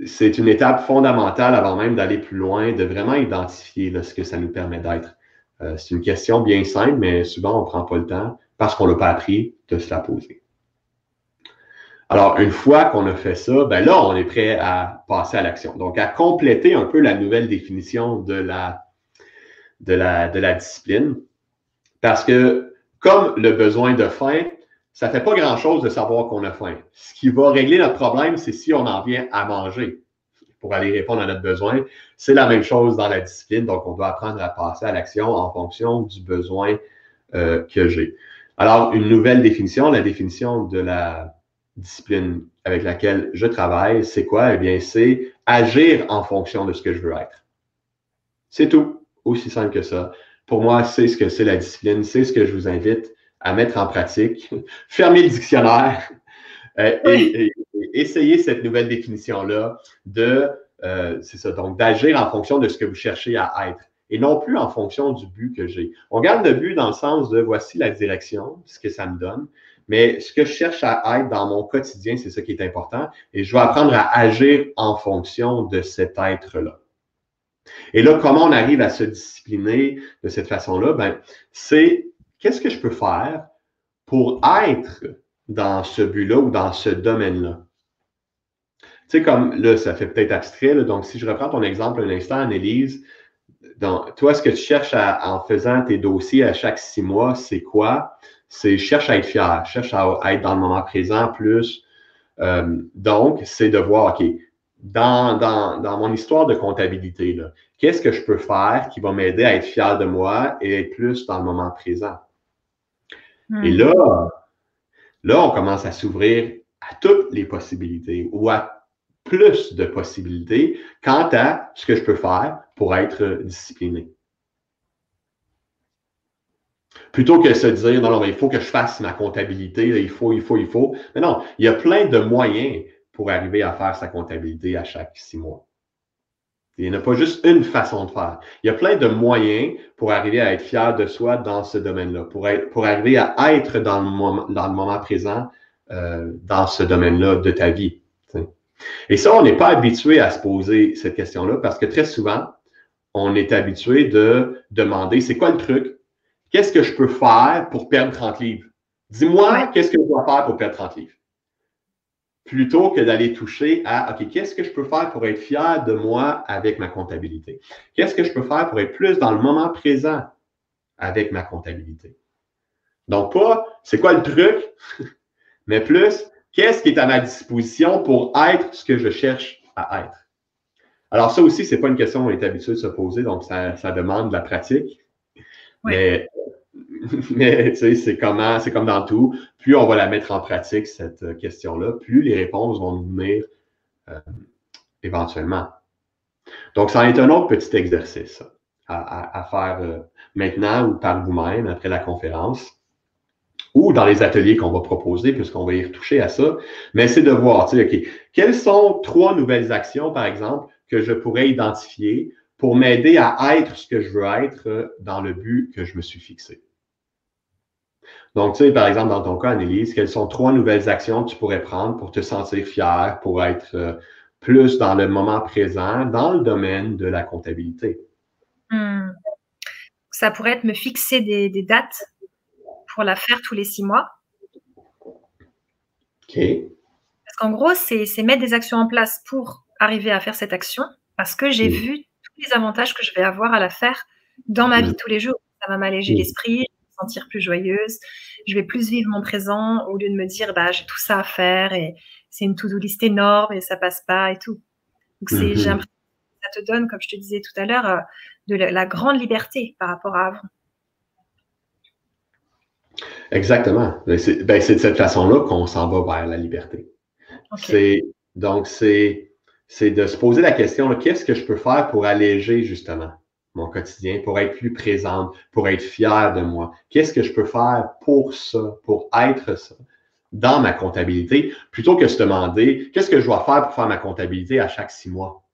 c'est une étape fondamentale avant même d'aller plus loin, de vraiment identifier là, ce que ça nous permet d'être. C'est une question bien simple, mais souvent on ne prend pas le temps, parce qu'on ne l'a pas appris, de se la poser. Alors, une fois qu'on a fait ça, ben là, on est prêt à passer à l'action. Donc, à compléter un peu la nouvelle définition de la discipline, parce que comme le besoin de faim, ça ne fait pas grand-chose de savoir qu'on a faim. Ce qui va régler notre problème, c'est si on en vient à manger pour aller répondre à notre besoin. C'est la même chose dans la discipline, donc on doit apprendre à passer à l'action en fonction du besoin que j'ai. Alors, une nouvelle définition, la définition de la discipline avec laquelle je travaille, c'est quoi? Eh bien, c'est agir en fonction de ce que je veux être. C'est tout, aussi simple que ça. Pour moi, c'est ce que c'est la discipline, c'est ce que je vous invite à mettre en pratique. Fermez le dictionnaire et essayez cette nouvelle définition-là c'est ça, donc d'agir en fonction de ce que vous cherchez à être et non plus en fonction du but que j'ai. On garde le but dans le sens de voici la direction, ce que ça me donne, mais ce que je cherche à être dans mon quotidien, c'est ça qui est important et je vais apprendre à agir en fonction de cet être-là. Et là, comment on arrive à se discipliner de cette façon-là? Ben, c'est qu'est-ce que je peux faire pour être dans ce but-là ou dans ce domaine-là? Tu sais, comme là, ça fait peut-être abstrait, là, donc si je reprends ton exemple un instant, Annelise, donc, toi, ce que tu cherches en faisant tes dossiers à chaque 6 mois, c'est quoi? C'est cherche à être fier, cherche à être dans le moment présent plus. Donc, c'est de voir, OK, dans mon histoire de comptabilité, là, qu'est-ce que je peux faire qui va m'aider à être fier de moi et être plus dans le moment présent? Et là, on commence à s'ouvrir à toutes les possibilités ou à plus de possibilités quant à ce que je peux faire pour être discipliné. Plutôt que se dire, non, il faut que je fasse ma comptabilité, il faut. Mais non, il y a plein de moyens pour arriver à faire sa comptabilité à chaque 6 mois. Il n'y a pas juste une façon de faire. Il y a plein de moyens pour arriver à être fier de soi dans ce domaine-là, pour arriver à être dans le moment présent dans ce domaine-là de ta vie. T'sais. Et ça, on n'est pas habitué à se poser cette question-là parce que très souvent, on est habitué de demander, c'est quoi le truc? Qu'est-ce que je peux faire pour perdre 30 livres? Dis-moi, qu'est-ce que je dois faire pour perdre 30 livres? Plutôt que d'aller toucher à, OK, qu'est-ce que je peux faire pour être fier de moi avec ma comptabilité? Qu'est-ce que je peux faire pour être plus dans le moment présent avec ma comptabilité? Donc, pas, c'est quoi le truc? Mais plus, qu'est-ce qui est à ma disposition pour être ce que je cherche à être? Alors, ça aussi, ce n'est pas une question qu'on est habitué de se poser, donc ça demande de la pratique. Ouais. Mais tu sais, c'est comme dans tout, plus on va la mettre en pratique, cette question-là, plus les réponses vont nous venir éventuellement. Donc, ça va être un autre petit exercice à faire maintenant ou par vous-même après la conférence. ou dans les ateliers qu'on va proposer, puisqu'on va y retoucher à ça, mais c'est de voir, tu sais, OK, quelles sont 3 nouvelles actions, par exemple, que je pourrais identifier pour m'aider à être ce que je veux être dans le but que je me suis fixé. Donc, tu sais, par exemple, dans ton cas, Annelise, quelles sont 3 nouvelles actions que tu pourrais prendre pour te sentir fier, pour être plus dans le moment présent, dans le domaine de la comptabilité? Ça pourrait être me fixer des dates pour la faire tous les 6 mois. OK. Parce qu'en gros, c'est mettre des actions en place pour arriver à faire cette action, parce que j'ai vu tous les avantages que je vais avoir à la faire dans ma vie de tous les jours. Ça va m'alléger l'esprit, je vais me sentir plus joyeuse, je vais plus vivre mon présent au lieu de me dire bah, j'ai tout ça à faire et c'est une to-do list énorme et ça passe pas et tout. Donc j'ai l'impression que ça te donne, comme je te disais tout à l'heure, de la grande liberté par rapport à avant. Exactement. C'est de cette façon-là qu'on s'en va vers la liberté. Okay. Donc, c'est de se poser la question, qu'est-ce que je peux faire pour alléger justement mon quotidien, pour être plus présente, pour être fière de moi? Qu'est-ce que je peux faire pour ça, pour être ça dans ma comptabilité, plutôt que de se demander, qu'est-ce que je dois faire pour faire ma comptabilité à chaque 6 mois?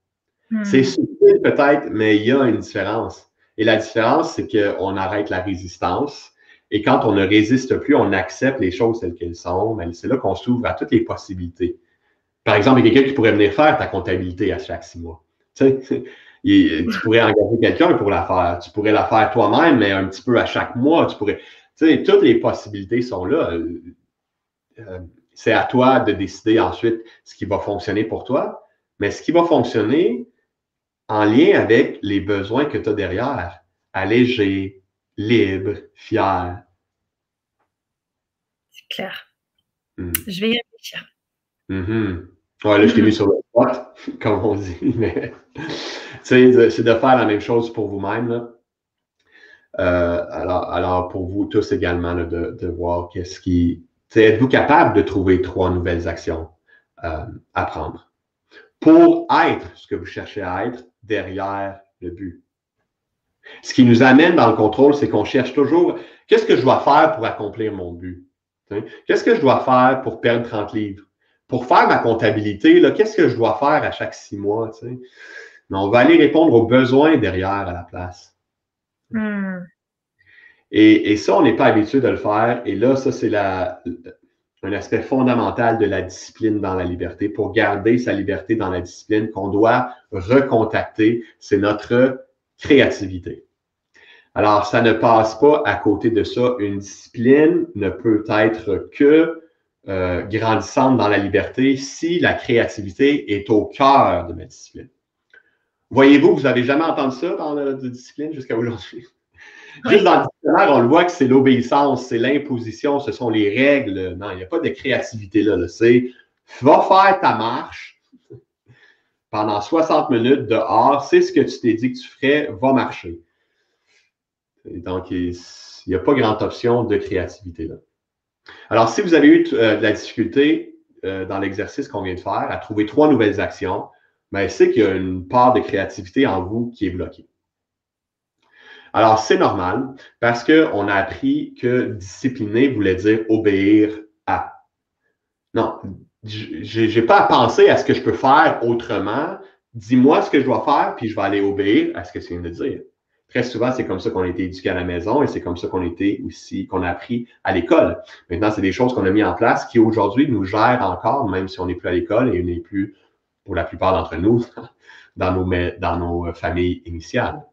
C'est subtil peut-être, mais il y a une différence. Et la différence, c'est qu'on arrête la résistance. Et quand on ne résiste plus, on accepte les choses telles qu'elles sont. Mais c'est là qu'on s'ouvre à toutes les possibilités. Par exemple, il y a quelqu'un qui pourrait venir faire ta comptabilité à chaque 6 mois. Tu pourrais engager quelqu'un pour la faire. Tu pourrais la faire toi-même, mais un petit peu à chaque mois. Tu sais, toutes les possibilités sont là. C'est à toi de décider ensuite ce qui va fonctionner pour toi. Mais ce qui va fonctionner en lien avec les besoins que tu as derrière. Allégé, libre, fier. C'est clair. Je vais y réfléchir. Ouais, là, je t'ai mis sur le spot, comme on dit, mais c'est de faire la même chose pour vous-même. Alors, pour vous tous également, là, de voir qu'est-ce qui... Êtes-vous capable de trouver 3 nouvelles actions à prendre pour être ce que vous cherchez à être derrière le but? Ce qui nous amène dans le contrôle, c'est qu'on cherche toujours qu'est-ce que je dois faire pour accomplir mon but? Qu'est-ce que je dois faire pour perdre 30 livres? Pour faire ma comptabilité, qu'est-ce que je dois faire à chaque 6 mois? Mais on va aller répondre aux besoins derrière à la place. Et ça, on n'est pas habitué de le faire. Et là, ça, c'est un aspect fondamental de la discipline dans la liberté. Pour garder sa liberté dans la discipline qu'on doit recontacter, c'est notre créativité. Alors, ça ne passe pas à côté de ça. Une discipline ne peut être que grandissante dans la liberté si la créativité est au cœur de ma discipline. Voyez-vous, vous n'avez jamais entendu ça dans la discipline jusqu'à aujourd'hui? Juste dans le dictionnaire, on le voit que c'est l'obéissance, c'est l'imposition, ce sont les règles. Non, il n'y a pas de créativité là. C'est va faire ta marche pendant 60 minutes dehors, c'est ce que tu t'es dit que tu ferais, va marcher. Et donc, il n'y a pas grande option de créativité là. Alors, si vous avez eu de la difficulté dans l'exercice qu'on vient de faire à trouver 3 nouvelles actions, ben, c'est qu'il y a une part de créativité en vous qui est bloquée. Alors, c'est normal parce qu'on a appris que discipliner voulait dire obéir à. Non, je n'ai pas à penser à ce que je peux faire autrement. Dis-moi ce que je dois faire, puis je vais aller obéir à ce que tu viens de dire. Très souvent, c'est comme ça qu'on a été éduqué à la maison et c'est comme ça qu'on a appris à l'école. Maintenant, c'est des choses qu'on a mis en place qui aujourd'hui nous gèrent encore, même si on n'est plus à l'école et on n'est plus, pour la plupart d'entre nous, dans nos familles initiales.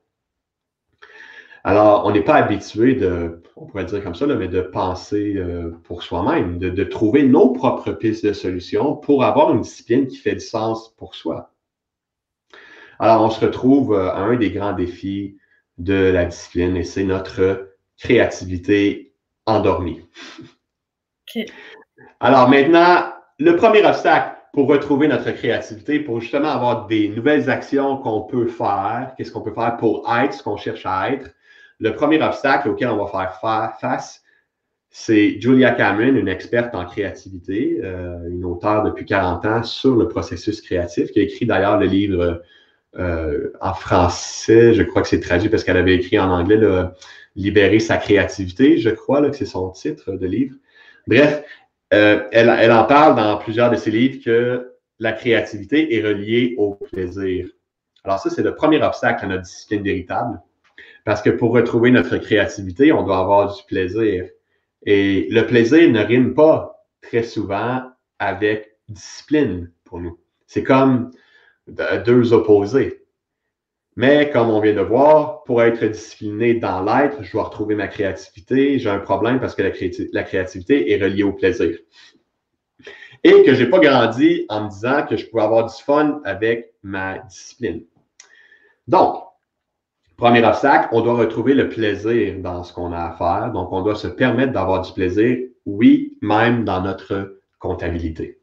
Alors, on n'est pas habitué on pourrait dire comme ça, mais de penser pour soi-même, de trouver nos propres pistes de solutions pour avoir une discipline qui fait du sens pour soi. Alors, on se retrouve à un des grands défis de la discipline et c'est notre créativité endormie. Okay. Alors maintenant, le premier obstacle pour retrouver notre créativité, pour justement avoir des nouvelles actions qu'on peut faire, qu'est-ce qu'on peut faire pour être ce qu'on cherche à être, le premier obstacle auquel on va faire face, c'est Julia Cameron, une experte en créativité, une auteure depuis 40 ans sur le processus créatif, qui a écrit d'ailleurs le livre en français, je crois que c'est traduit parce qu'elle avait écrit en anglais libérer sa créativité, je crois là, que c'est son titre de livre. Bref, elle en parle dans plusieurs de ses livres que la créativité est reliée au plaisir. Alors ça, c'est le premier obstacle à notre discipline véritable. Parce que pour retrouver notre créativité, on doit avoir du plaisir. Et le plaisir ne rime pas très souvent avec discipline pour nous. C'est comme deux opposés. Mais comme on vient de voir, pour être discipliné dans l'être, je dois retrouver ma créativité. J'ai un problème parce que la créativité est reliée au plaisir. Et que je n'ai pas grandi en me disant que je pouvais avoir du fun avec ma discipline. Donc, premier obstacle, on doit retrouver le plaisir dans ce qu'on a à faire. Donc, on doit se permettre d'avoir du plaisir, oui, même dans notre comptabilité.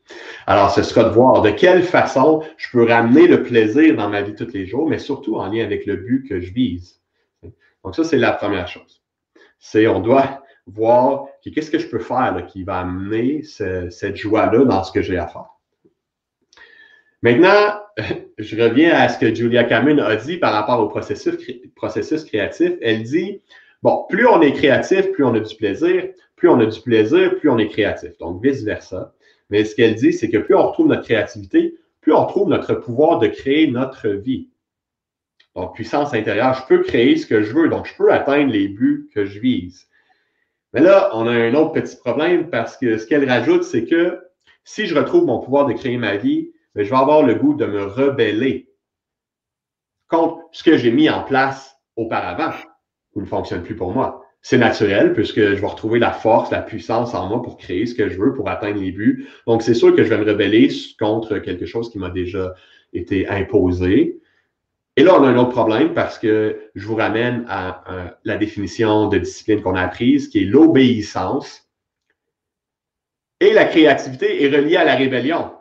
Alors, ce sera de voir de quelle façon je peux ramener le plaisir dans ma vie tous les jours, mais surtout en lien avec le but que je vise. Donc, ça, c'est la première chose. On doit voir qu'est-ce que je peux faire là, qui va amener cette joie-là dans ce que j'ai à faire. Maintenant, je reviens à ce que Julia Cameron a dit par rapport au processus créatif. Elle dit, bon, plus on est créatif, plus on a du plaisir, plus on a du plaisir, plus on est créatif. Donc, vice-versa. Mais ce qu'elle dit, c'est que plus on retrouve notre créativité, plus on retrouve notre pouvoir de créer notre vie. Donc, puissance intérieure, je peux créer ce que je veux, donc je peux atteindre les buts que je vise. Mais là, on a un autre petit problème parce que ce qu'elle rajoute, c'est que si je retrouve mon pouvoir de créer ma vie, je vais avoir le goût de me rebeller contre ce que j'ai mis en place auparavant, qui ne fonctionne plus pour moi. C'est naturel puisque je vais retrouver la force, la puissance en moi pour créer ce que je veux, pour atteindre les buts. Donc, c'est sûr que je vais me rebeller contre quelque chose qui m'a déjà été imposé. Et là, on a un autre problème parce que je vous ramène à la définition de discipline qu'on a apprise, qui est l'obéissance. Et la créativité est reliée à la rébellion.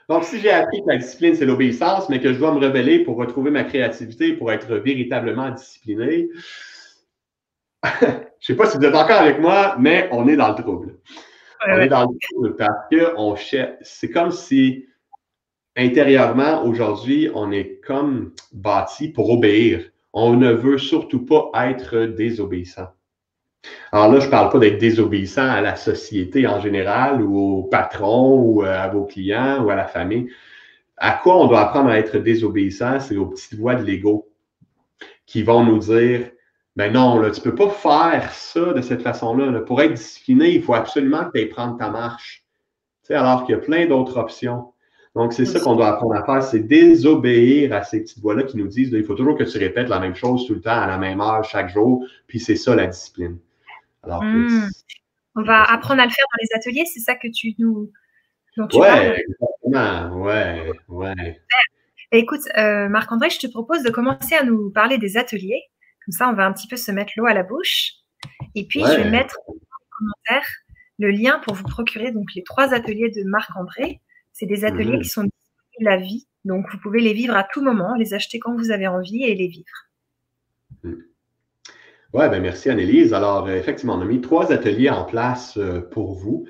Donc, si j'ai appris que la discipline, c'est l'obéissance, mais que je dois me rebeller pour retrouver ma créativité, pour être véritablement discipliné, je ne sais pas si vous êtes encore avec moi, mais on est dans le trouble. On est dans le trouble parce que c'est comme si intérieurement, aujourd'hui, on est comme bâti pour obéir. On ne veut surtout pas être désobéissant. Alors là, je ne parle pas d'être désobéissant à la société en général ou au patron ou à vos clients ou à la famille. À quoi on doit apprendre à être désobéissant? C'est aux petites voix de l'ego qui vont nous dire ben non, là, tu ne peux pas faire ça de cette façon-là. Là. Pour être discipliné, il faut absolument que tu ailles prendre ta marche. Tu sais, alors qu'il y a plein d'autres options. Donc, c'est ça qu'on doit apprendre à faire, c'est désobéir à ces petites voix-là qui nous disent il faut toujours que tu répètes la même chose tout le temps, à la même heure, chaque jour, puis c'est ça la discipline. Alors, on va apprendre à le faire dans les ateliers, c'est ça que dont tu parles? Exactement, ouais. Écoute, Marc-André, je te propose de commencer à nous parler des ateliers. Comme ça, on va un petit peu se mettre l'eau à la bouche. Et puis, je vais mettre dans les commentaires le lien pour vous procurer donc les 3 ateliers de Marc-André. C'est des ateliers qui sont disponibles la vie. Donc, vous pouvez les vivre à tout moment, les acheter quand vous avez envie et les vivre. Oui, ben merci Annelise. Alors, effectivement, on a mis 3 ateliers en place pour vous.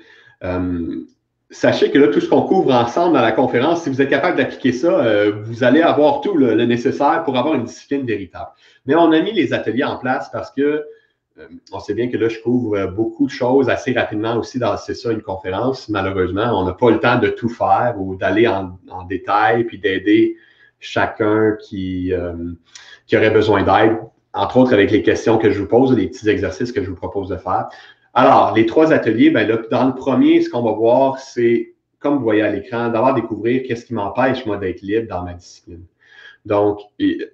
Sachez que là, tout ce qu'on couvre ensemble dans la conférence, si vous êtes capable d'appliquer ça, vous allez avoir tout le nécessaire pour avoir une discipline véritable. Mais on a mis les ateliers en place parce que on sait bien que là, je couvre beaucoup de choses assez rapidement aussi c'est ça, une conférence. Malheureusement, on n'a pas le temps de tout faire ou d'aller en détail puis d'aider chacun qui aurait besoin d'aide, entre autres avec les questions que je vous pose, les petits exercices que je vous propose de faire. Alors, les 3 ateliers, ben là, dans le premier, ce qu'on va voir, c'est, comme vous voyez à l'écran, d'avoir découvrir qu'est-ce qui m'empêche, moi, d'être libre dans ma discipline. Donc,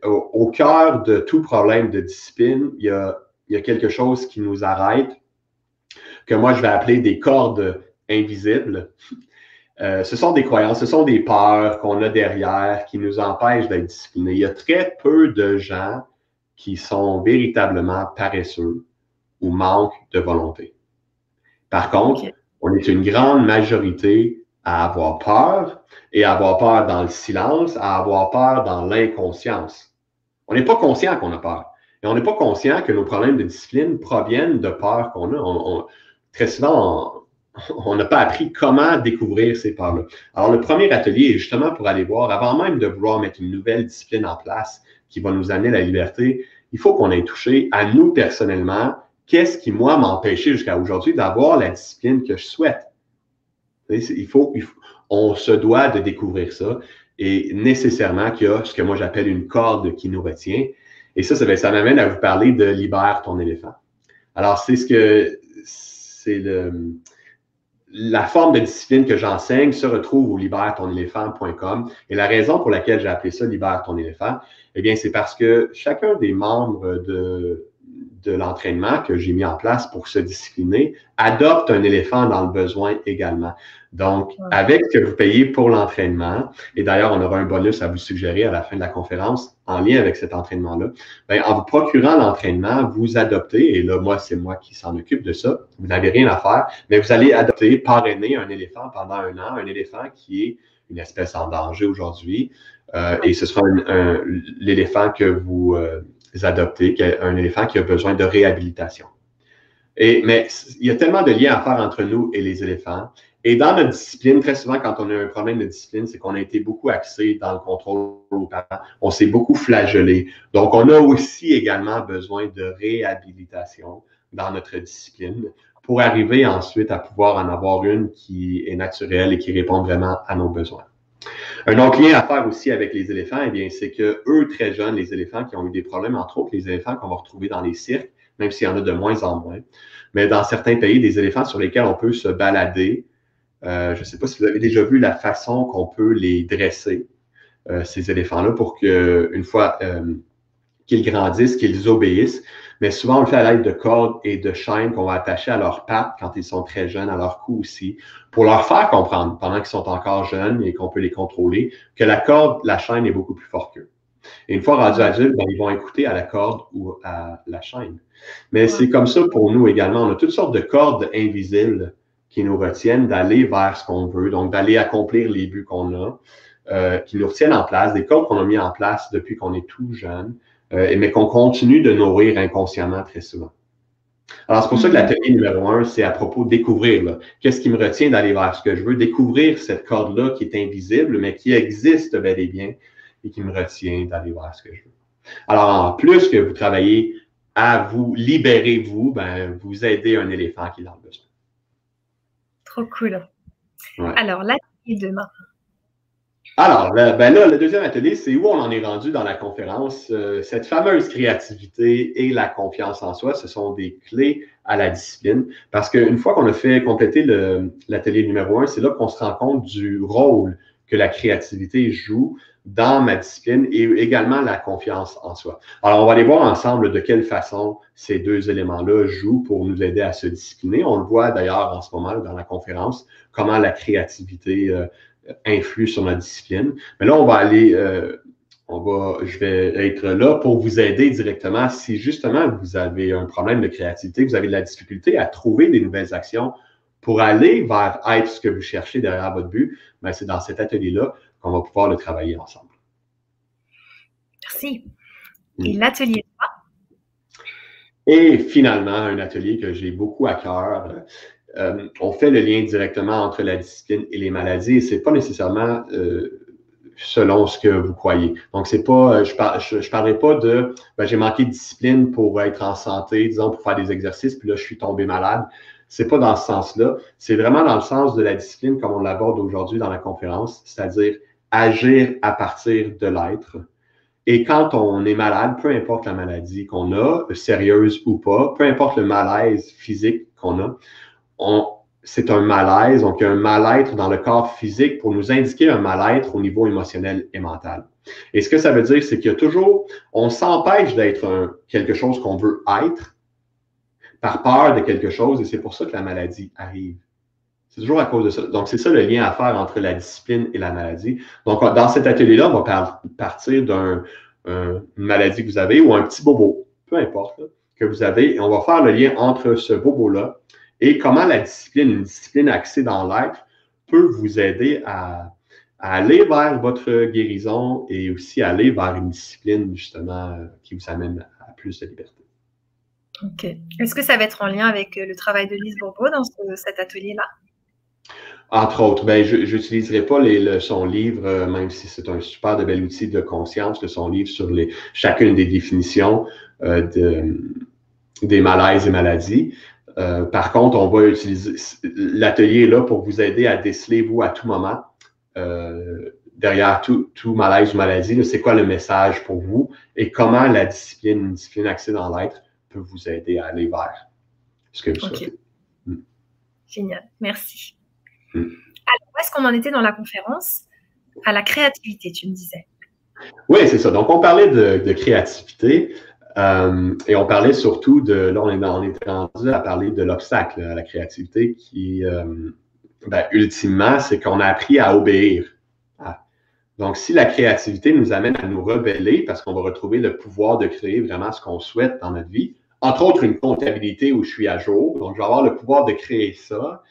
au cœur de tout problème de discipline, il y a quelque chose qui nous arrête, que moi, je vais appeler des cordes invisibles. Ce sont des croyances, ce sont des peurs qu'on a derrière qui nous empêchent d'être disciplinés. Il y a très peu de gens qui sont véritablement paresseux ou manquent de volonté. Par contre, on est une grande majorité à avoir peur et à avoir peur dans le silence, à avoir peur dans l'inconscience. On n'est pas conscient qu'on a peur. Et on n'est pas conscient que nos problèmes de discipline proviennent de peurs qu'on a. Très souvent, on n'a pas appris comment découvrir ces peurs-là. Alors, le premier atelier est justement pour aller voir, avant même de vouloir mettre une nouvelle discipline en place qui va nous amener à la liberté, il faut qu'on ait touché à nous personnellement, qu'est-ce qui, moi, m'a empêché jusqu'à aujourd'hui d'avoir la discipline que je souhaite. On se doit de découvrir ça et nécessairement qu'il y a ce que moi j'appelle une corde qui nous retient. Et ça m'amène à vous parler de Libère ton éléphant. Alors, la forme de discipline que j'enseigne se retrouve au libère-ton-éléphant.com. Et la raison pour laquelle j'ai appelé ça Libère ton éléphant, eh bien, c'est parce que chacun des membres de l'entraînement que j'ai mis en place pour se discipliner adopte un éléphant dans le besoin également. Donc, avec ce que vous payez pour l'entraînement, et d'ailleurs, on aura un bonus à vous suggérer à la fin de la conférence en lien avec cet entraînement-là, bien, en vous procurant l'entraînement, vous adoptez, et là, c'est moi qui s'en occupe de ça, vous n'avez rien à faire, mais vous allez adopter, parrainer un éléphant pendant 1 an, un éléphant qui est une espèce en danger aujourd'hui, et ce sera l'éléphant que vous adoptez, un éléphant qui a besoin de réhabilitation. Mais il y a tellement de liens à faire entre nous et les éléphants. Et dans notre discipline, très souvent, quand on a un problème de discipline, c'est qu'on a été beaucoup axé dans le contrôle aux parents. On s'est beaucoup flagellé. Donc, on a aussi également besoin de réhabilitation dans notre discipline pour arriver ensuite à pouvoir en avoir une qui est naturelle et qui répond vraiment à nos besoins. Un autre lien à faire aussi avec les éléphants, eh bien, c'est que eux, très jeunes, les éléphants qui ont eu des problèmes, entre autres les éléphants qu'on va retrouver dans les cirques, même s'il y en a de moins en moins, mais dans certains pays, des éléphants sur lesquels on peut se balader. Je ne sais pas si vous avez déjà vu la façon qu'on peut les dresser, ces éléphants-là, pour qu'une fois qu'ils grandissent, qu'ils obéissent. Mais souvent, on le fait à l'aide de cordes et de chaînes qu'on va attacher à leurs pattes quand ils sont très jeunes, à leur cou aussi, pour leur faire comprendre, pendant qu'ils sont encore jeunes et qu'on peut les contrôler, que la corde, la chaîne est beaucoup plus forte qu'eux. Et une fois rendus adultes, ben, ils vont écouter à la corde ou à la chaîne. Mais c'est comme ça pour nous également. On a toutes sortes de cordes invisibles qui nous retiennent d'aller vers ce qu'on veut, donc d'aller accomplir les buts qu'on a, qui nous retiennent en place, des cordes qu'on a mis en place depuis qu'on est tout jeune, mais qu'on continue de nourrir inconsciemment très souvent. Alors, c'est pour ça que l'atelier numéro 1, c'est à propos de découvrir. Qu'est-ce qui me retient d'aller vers ce que je veux? Découvrir cette corde-là qui est invisible, mais qui existe bel et bien et qui me retient d'aller vers ce que je veux. Alors, en plus que vous travaillez à vous libérer, ben, vous aidez un éléphant qui en a besoin. Trop cool. Ouais. Alors, l'atelier demain. Alors, le deuxième atelier, c'est où on en est rendu dans la conférence. Cette fameuse créativité et la confiance en soi, ce sont des clés à la discipline. Parce qu'une fois qu'on a fait compléter l'atelier numéro 1, c'est là qu'on se rend compte du rôle que la créativité joue dans ma discipline et également la confiance en soi. Alors, on va aller voir ensemble de quelle façon ces deux éléments-là jouent pour nous aider à se discipliner. On le voit d'ailleurs en ce moment dans la conférence, comment la créativité influe sur notre discipline. Mais là, on va aller, je vais être là pour vous aider directement si justement vous avez un problème de créativité, vous avez de la difficulté à trouver des nouvelles actions pour aller vers être ce que vous cherchez derrière votre but. Ben, c'est dans cet atelier-là qu'on va pouvoir le travailler ensemble. Merci. Et l'atelier 3? Et finalement, un atelier que j'ai beaucoup à cœur. On fait le lien directement entre la discipline et les maladies et ce n'est pas nécessairement selon ce que vous croyez. Donc, c'est pas, je parlerai pas de j'ai manqué de discipline pour être en santé, disons, pour faire des exercices, puis là, je suis tombé malade. C'est pas dans ce sens-là. C'est vraiment dans le sens de la discipline comme on l'aborde aujourd'hui dans la conférence, c'est-à-dire agir à partir de l'être. Et quand on est malade, peu importe la maladie qu'on a, sérieuse ou pas, peu importe le malaise physique qu'on a, c'est un malaise, donc il y a un mal-être dans le corps physique pour nous indiquer un mal-être au niveau émotionnel et mental. Et ce que ça veut dire, c'est qu'il y a toujours, on s'empêche d'être quelque chose qu'on veut être par peur de quelque chose et c'est pour ça que la maladie arrive. C'est toujours à cause de ça. Donc, c'est ça le lien à faire entre la discipline et la maladie. Donc, dans cet atelier-là, on va partir d'une maladie que vous avez ou un petit bobo, peu importe, là, que vous avez, et on va faire le lien entre ce bobo-là et comment la discipline, une discipline axée dans l'être, peut vous aider à aller vers votre guérison et aussi aller vers une discipline, justement, qui vous amène à plus de liberté. OK. Est-ce que ça va être en lien avec le travail de Lise Bourbeau dans cet atelier-là? Entre autres, ben, je n'utiliserai pas son livre, même si c'est un super de bel outil de conscience, son livre sur chacune des définitions des malaises et maladies. Par contre, on va utiliser l'atelier là pour vous aider à déceler, vous, à tout moment, derrière tout malaise ou maladie, c'est quoi le message pour vous et comment une discipline axée dans l'être peut vous aider à aller vers ce que vous souhaitez. Génial, merci. Alors, où est-ce qu'on en était dans la conférence? À la créativité, tu me disais. Oui, c'est ça. Donc, on parlait de créativité et on parlait surtout là, on est rendu à parler de l'obstacle à la créativité qui, ultimement, c'est qu'on a appris à obéir. Donc, si la créativité nous amène à nous rebeller parce qu'on va retrouver le pouvoir de créer vraiment ce qu'on souhaite dans notre vie, entre autres une comptabilité où je suis à jour, donc je vais avoir le pouvoir de créer ça.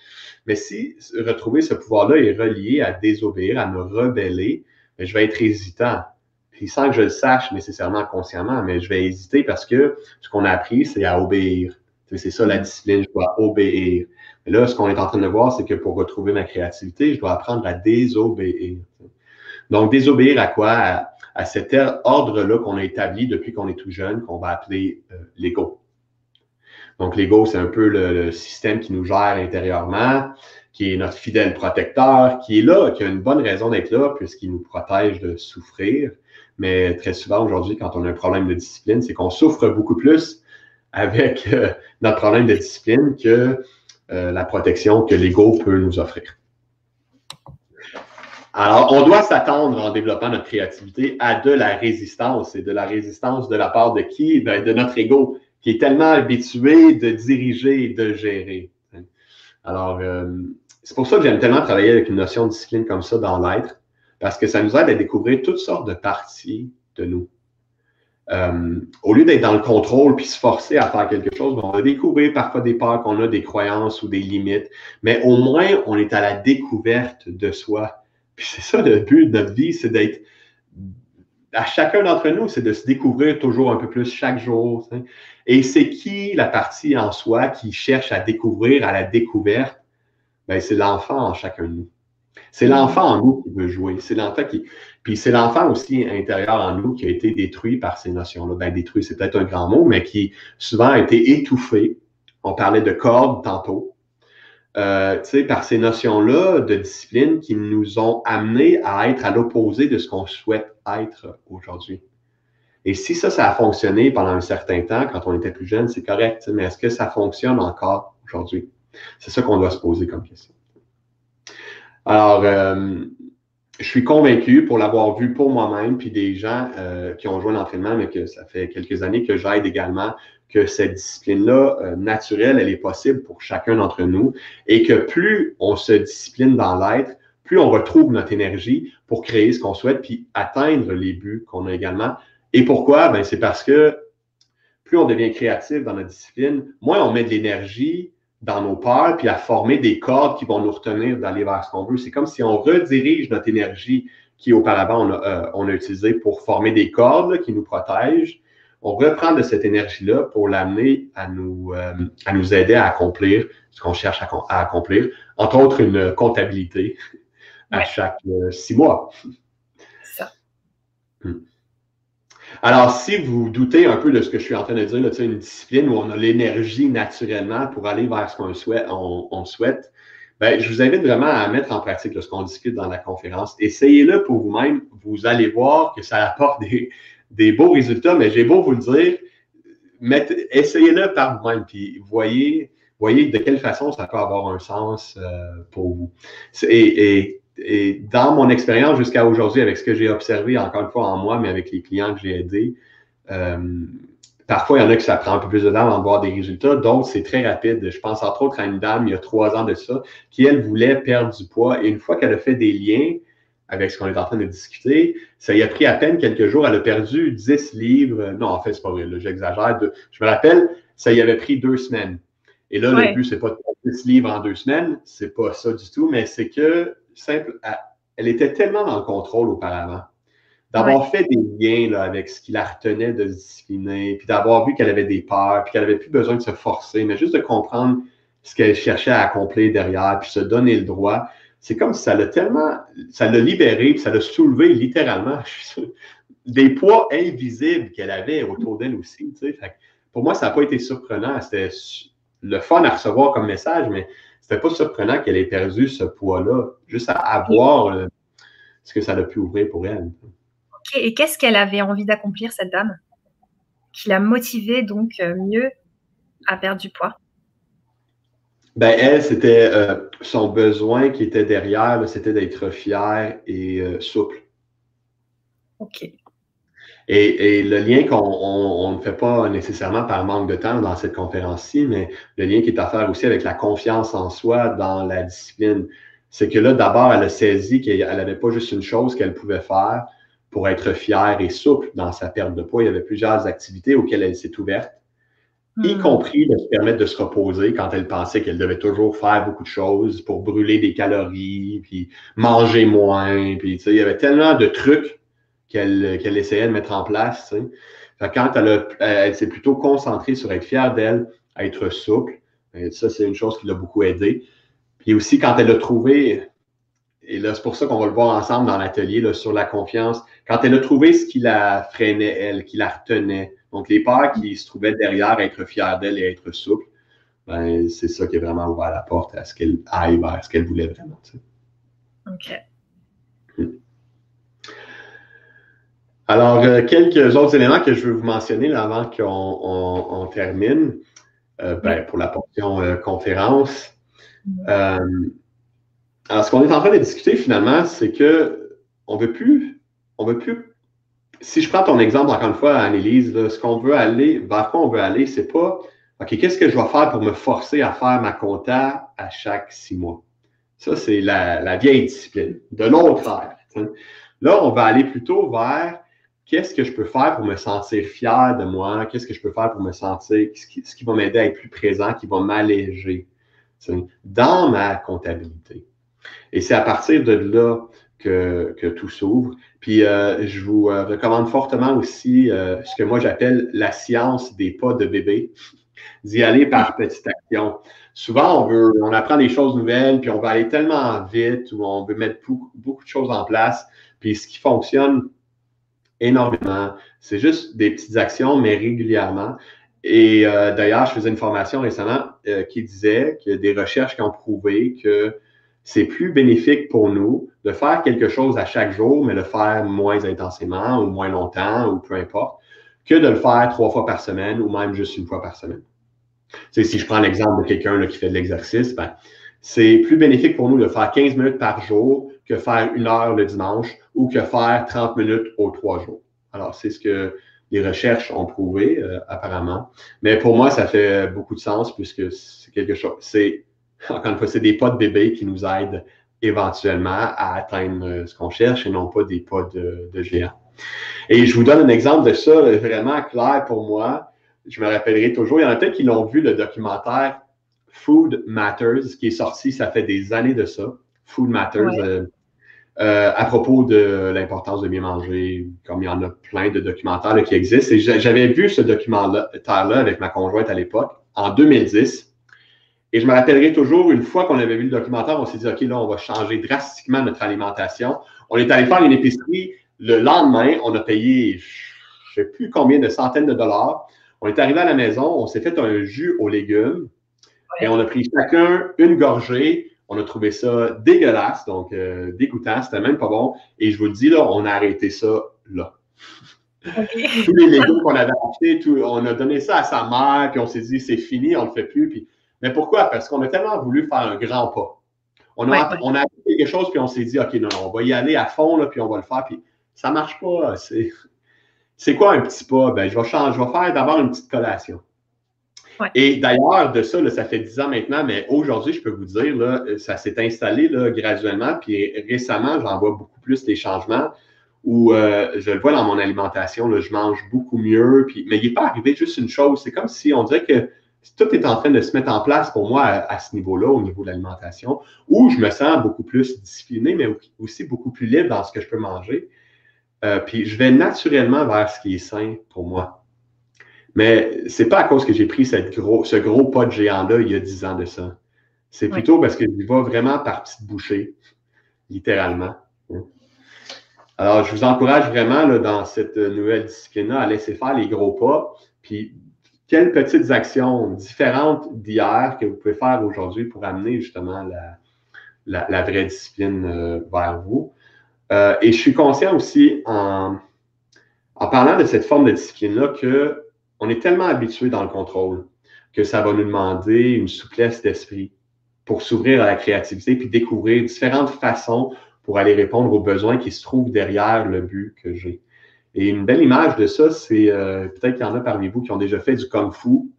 Mais si retrouver ce pouvoir-là est relié à désobéir, à me rebeller, bien, je vais être hésitant. Puis sans que je le sache nécessairement consciemment, mais je vais hésiter parce que ce qu'on a appris, c'est à obéir. C'est ça la discipline, je dois obéir. Mais là, ce qu'on est en train de voir, c'est que pour retrouver ma créativité, je dois apprendre à désobéir. Donc, désobéir à quoi? À cet ordre-là qu'on a établi depuis qu'on est tout jeune, qu'on va appeler l'ego. Donc, l'ego, c'est un peu le système qui nous gère intérieurement, qui est notre fidèle protecteur, qui est là, qui a une bonne raison d'être là, puisqu'il nous protège de souffrir. Mais très souvent, aujourd'hui, quand on a un problème de discipline, c'est qu'on souffre beaucoup plus avec notre problème de discipline que la protection que l'ego peut nous offrir. Alors, on doit s'attendre en développant notre créativité à de la résistance, et de la résistance de la part de qui? Ben, de notre ego, qui est tellement habitué de diriger et de gérer. Alors, c'est pour ça que j'aime tellement travailler avec une notion de discipline comme ça dans l'être, parce que ça nous aide à découvrir toutes sortes de parties de nous. Au lieu d'être dans le contrôle puis se forcer à faire quelque chose, on va découvrir parfois des peurs qu'on a, des croyances ou des limites, mais au moins, on est à la découverte de soi. Puis c'est ça le but de notre vie, c'est d'être, à chacun d'entre nous, c'est de se découvrir toujours un peu plus chaque jour. T'sais. Et c'est qui la partie en soi qui cherche à découvrir, à la découverte? Ben, c'est l'enfant en chacun de nous. C'est l'enfant en nous qui veut jouer. C'est l'enfant qui. Puis c'est l'enfant aussi intérieur en nous qui a été détruit par ces notions-là. Ben, détruit, c'est peut-être un grand mot, mais qui souvent a été étouffé. On parlait de cordes tantôt. Par ces notions-là de discipline qui nous ont amenés à être à l'opposé de ce qu'on souhaite être aujourd'hui. Et si ça a fonctionné pendant un certain temps, quand on était plus jeune, c'est correct, mais est-ce que ça fonctionne encore aujourd'hui? C'est ça qu'on doit se poser comme question. Alors, je suis convaincu, pour l'avoir vu pour moi-même, puis des gens qui ont joué l'entraînement, mais que ça fait quelques années que j'aide également, que cette discipline-là, naturelle, elle est possible pour chacun d'entre nous et que plus on se discipline dans l'être, plus on retrouve notre énergie pour créer ce qu'on souhaite puis atteindre les buts qu'on a également. Et pourquoi? Ben, c'est parce que plus on devient créatif dans notre discipline, moins on met de l'énergie dans nos peurs puis à former des cordes qui vont nous retenir d'aller vers ce qu'on veut. C'est comme si on redirige notre énergie qui auparavant on a utilisée pour former des cordes là, qui nous protègent. On reprend de cette énergie-là pour l'amener à nous aider à accomplir ce qu'on cherche à accomplir, entre autres une comptabilité à chaque 6 mois. Ça. Alors, si vous doutez un peu de ce que je suis en train de dire, là, une discipline où on a l'énergie naturellement pour aller vers ce qu'on souhaite, ben, je vous invite vraiment à mettre en pratique là, ce qu'on discute dans la conférence. Essayez-le pour vous-même. Vous allez voir que ça apporte des beaux résultats, mais j'ai beau vous le dire, essayez-le par vous-même, puis voyez de quelle façon ça peut avoir un sens pour vous. Et dans mon expérience jusqu'à aujourd'hui, avec ce que j'ai observé, encore une fois en moi, mais avec les clients que j'ai aidés, parfois il y en a que ça prend un peu plus de temps avant de voir des résultats, d'autres c'est très rapide. Je pense entre autres à une dame, il y a 3 ans de ça, qui elle voulait perdre du poids, et une fois qu'elle a fait des liens avec ce qu'on est en train de discuter, ça y a pris à peine quelques jours, elle a perdu 10 livres. Non, en fait, c'est pas vrai, là, j'exagère. Je me rappelle, ça y avait pris 2 semaines. Et là, le but, c'est pas de perdre 10 livres en 2 semaines, c'est pas ça du tout, mais c'est que, elle était tellement dans le contrôle auparavant, d'avoir fait des liens là, avec ce qui la retenait de se discipliner, puis d'avoir vu qu'elle avait des peurs, puis qu'elle n'avait plus besoin de se forcer, mais juste de comprendre ce qu'elle cherchait à accomplir derrière, puis se donner le droit. C'est comme si ça l'a libéré, puis ça l'a soulevé littéralement des poids invisibles qu'elle avait autour d'elle aussi. Tu sais. Fait que pour moi, ça n'a pas été surprenant. C'était le fun à recevoir comme message, mais c'était pas surprenant qu'elle ait perdu ce poids-là, juste à voir ce que ça a pu ouvrir pour elle. Ok. Et qu'est-ce qu'elle avait envie d'accomplir, cette dame, qui l'a motivée donc mieux à perdre du poids? Ben, elle, c'était son besoin qui était derrière, c'était d'être fière et souple. Ok. Et le lien qu'on ne fait pas nécessairement par manque de temps dans cette conférence-ci, mais le lien qui est à faire aussi avec la confiance en soi dans la discipline, c'est que là, d'abord, elle a saisi qu'elle n'avait pas juste une chose qu'elle pouvait faire pour être fière et souple dans sa perte de poids. Il y avait plusieurs activités auxquelles elle s'est ouverte, y compris de se permettre de se reposer quand elle pensait qu'elle devait toujours faire beaucoup de choses pour brûler des calories, puis manger moins, puis tu sais, il y avait tellement de trucs qu'elle essayait de mettre en place. Tu sais. Fait que quand elle s'est plutôt concentrée sur être fière d'elle, être souple, et ça, c'est une chose qui l'a beaucoup aidé. Puis aussi, quand elle a trouvé, et là, c'est pour ça qu'on va le voir ensemble dans l'atelier sur la confiance, quand elle a trouvé ce qui la freinait, elle, qui la retenait, donc les peurs qui se trouvaient derrière être fière d'elle et être souple, ben, c'est ça qui a vraiment ouvert la porte à ce qu'elle aille vers ce qu'elle voulait vraiment. Tu sais. Ok. Alors, quelques autres éléments que je veux vous mentionner là, avant qu'on termine ben, pour la portion conférence. Alors, ce qu'on est en train de discuter finalement, c'est que on veut plus. Si je prends ton exemple encore une fois, Annelise, là, ce qu'on veut aller, vers quoi on veut aller, c'est pas OK, qu'est-ce que je vais faire pour me forcer à faire ma compta à chaque 6 mois? Ça, c'est la vieille discipline, de l'autre ère. Là, on va aller plutôt vers qu'est-ce que je peux faire pour me sentir fier de moi, qu'est-ce que je peux faire pour me sentir, ce qui va m'aider à être plus présent, qui va m'alléger dans ma comptabilité. Et c'est à partir de là que tout s'ouvre. Puis, je vous recommande fortement aussi ce que moi j'appelle la science des pas de bébé, d'y aller par petite action. Souvent, on apprend des choses nouvelles, puis on va aller tellement vite, ou on veut mettre beaucoup de choses en place. Puis, ce qui fonctionne énormément, c'est juste des petites actions, mais régulièrement. Et d'ailleurs, je faisais une formation récemment qui disait qu'il y a des recherches qui ont prouvé que c'est plus bénéfique pour nous de faire quelque chose à chaque jour, mais le faire moins intensément ou moins longtemps ou peu importe, que de le faire 3 fois par semaine ou même juste une fois par semaine. Tu sais, si je prends l'exemple de quelqu'un qui fait de l'exercice, ben, c'est plus bénéfique pour nous de faire 15 minutes par jour que faire 1 heure le dimanche ou que faire 30 minutes aux 3 jours. Alors, c'est ce que les recherches ont prouvé, apparemment. Mais pour moi, ça fait beaucoup de sens puisque c'est quelque chose, encore une fois, c'est des pas de bébé qui nous aident éventuellement à atteindre ce qu'on cherche et non pas des pas de géant. Et je vous donne un exemple de ça vraiment clair pour moi. Je me rappellerai toujours. Il y en a peut-être qui l'ont vu, le documentaire Food Matters, qui est sorti, ça fait des années de ça. Food Matters, à propos de l'importance de bien manger, comme il y en a plein de documentaires là, qui existent. Et j'avais vu ce documentaire-là avec ma conjointe à l'époque, en 2010. Et je me rappellerai toujours, une fois qu'on avait vu le documentaire, on s'est dit, OK, là, on va changer drastiquement notre alimentation. On est allé faire une épicerie. Le lendemain, on a payé, je ne sais plus combien de centaines de dollars. On est arrivé à la maison, on s'est fait un jus aux légumes et on a pris chacun une gorgée. On a trouvé ça dégueulasse, donc dégoûtant, c'était même pas bon. Et je vous le dis, là, on a arrêté ça là. Okay. Tous les légumes qu'on avait achetés, on a donné ça à sa mère, puis on s'est dit, c'est fini, on ne le fait plus. Puis, mais pourquoi? Parce qu'on a tellement voulu faire un grand pas. On a appris quelque chose, puis on s'est dit, OK, non, on va y aller à fond, là, puis on va le faire. Puis ça ne marche pas. C'est quoi un petit pas? Ben, je vais faire d'abord une petite collation. Ouais. Et d'ailleurs, de ça, là, ça fait 10 ans maintenant, mais aujourd'hui, je peux vous dire, là, ça s'est installé là, graduellement, puis récemment, j'en vois beaucoup plus les changements où je le vois dans mon alimentation, là, je mange beaucoup mieux, mais il n'est pas arrivé juste une chose. C'est comme si on dirait que tout est en train de se mettre en place pour moi à ce niveau-là, au niveau de l'alimentation, où je me sens beaucoup plus discipliné, mais aussi beaucoup plus libre dans ce que je peux manger. Puis je vais naturellement vers ce qui est sain pour moi. Mais c'est pas à cause que j'ai pris ce gros pas de géant-là il y a 10 ans de ça. C'est Ouais. plutôt parce que je vais vraiment par petites bouchées, littéralement. Alors, je vous encourage vraiment là, dans cette nouvelle discipline-là à laisser faire les gros pas. Puis, quelles petites actions différentes d'hier que vous pouvez faire aujourd'hui pour amener justement la vraie discipline vers vous. Et je suis conscient aussi, en parlant de cette forme de discipline-là, qu'on est tellement habitué dans le contrôle que ça va nous demander une souplesse d'esprit pour s'ouvrir à la créativité puis découvrir différentes façons pour aller répondre aux besoins qui se trouvent derrière le but que j'ai. Et une belle image de ça, c'est peut-être qu'il y en a parmi vous qui ont déjà fait du kung-fu.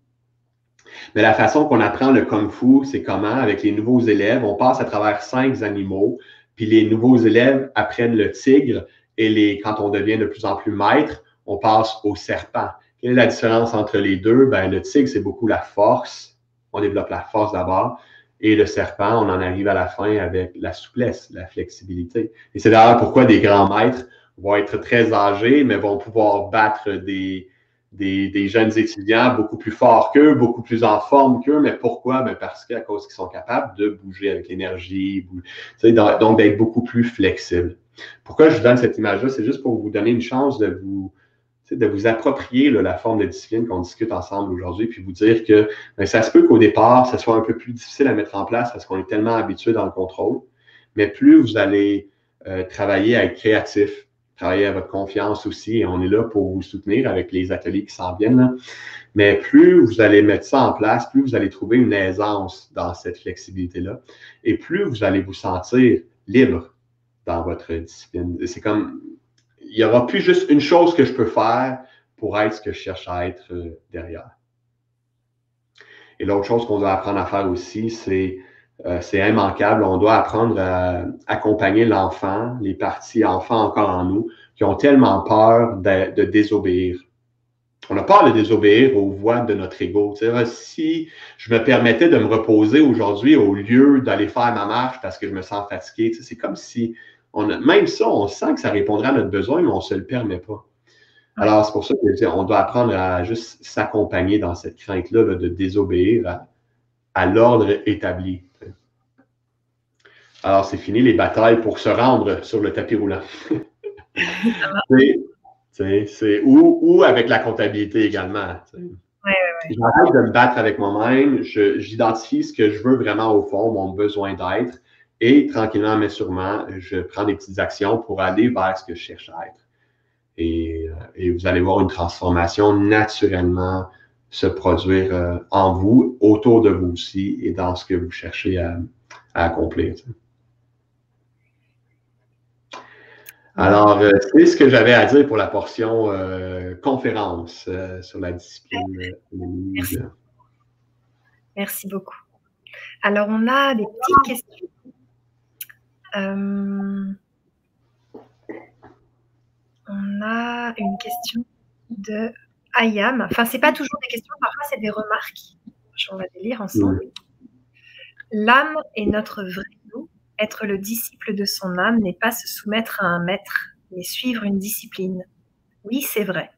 Mais la façon qu'on apprend le kung-fu, c'est comment, avec les nouveaux élèves, on passe à travers 5 animaux, puis les nouveaux élèves apprennent le tigre, et quand on devient de plus en plus maître, on passe au serpent. Quelle est la différence entre les deux? Ben, le tigre, c'est beaucoup la force. On développe la force d'abord. Et le serpent, on en arrive à la fin avec la souplesse, la flexibilité. Et c'est d'ailleurs pourquoi des grands maîtres vont être très âgés, mais vont pouvoir battre des jeunes étudiants beaucoup plus forts qu'eux, beaucoup plus en forme qu'eux. Mais pourquoi? Ben parce qu'à cause qu'ils sont capables de bouger avec l'énergie, donc d'être beaucoup plus flexibles. Pourquoi je vous donne cette image-là? C'est juste pour vous donner une chance de vous approprier là, la forme de discipline qu'on discute ensemble aujourd'hui, puis vous dire que ben, ça se peut qu'au départ, ça soit un peu plus difficile à mettre en place parce qu'on est tellement habitué dans le contrôle. Mais plus vous allez travailler à être créatif, travailler à votre confiance aussi, et on est là pour vous soutenir avec les ateliers qui s'en viennent. Là. Mais plus vous allez mettre ça en place, plus vous allez trouver une aisance dans cette flexibilité-là, et plus vous allez vous sentir libre dans votre discipline. C'est comme, il n'y aura plus juste une chose que je peux faire pour être ce que je cherche à être derrière. Et l'autre chose qu'on doit apprendre à faire aussi, c'est immanquable. On doit apprendre à accompagner l'enfant, les parties enfants encore en nous, qui ont tellement peur de désobéir. On a peur de désobéir aux voix de notre ego. Si je me permettais de me reposer aujourd'hui au lieu d'aller faire ma marche parce que je me sens fatigué, c'est comme si, même ça, on sent que ça répondrait à notre besoin, mais on ne se le permet pas. Alors, c'est pour ça qu'on doit apprendre à juste s'accompagner dans cette crainte-là de désobéir à l'ordre établi. Alors, c'est fini les batailles pour se rendre sur le tapis roulant. Ou avec la comptabilité également. J'arrête de me battre avec moi-même, j'identifie ce que je veux vraiment au fond, mon besoin d'être, et tranquillement mais sûrement, je prends des petites actions pour aller vers ce que je cherche à être. Et vous allez voir une transformation naturellement se produire en vous, autour de vous aussi, et dans ce que vous cherchez à accomplir. Alors, c'est ce que j'avais à dire pour la portion conférence sur la discipline. Merci. Merci beaucoup. Alors, on a des petites questions. On a une question de Ayam. Enfin, c'est pas toujours des questions, parfois c'est des remarques. On va les lire ensemble. L'âme est notre vrai nous. Être le disciple de son âme n'est pas se soumettre à un maître, mais suivre une discipline. Oui, c'est vrai.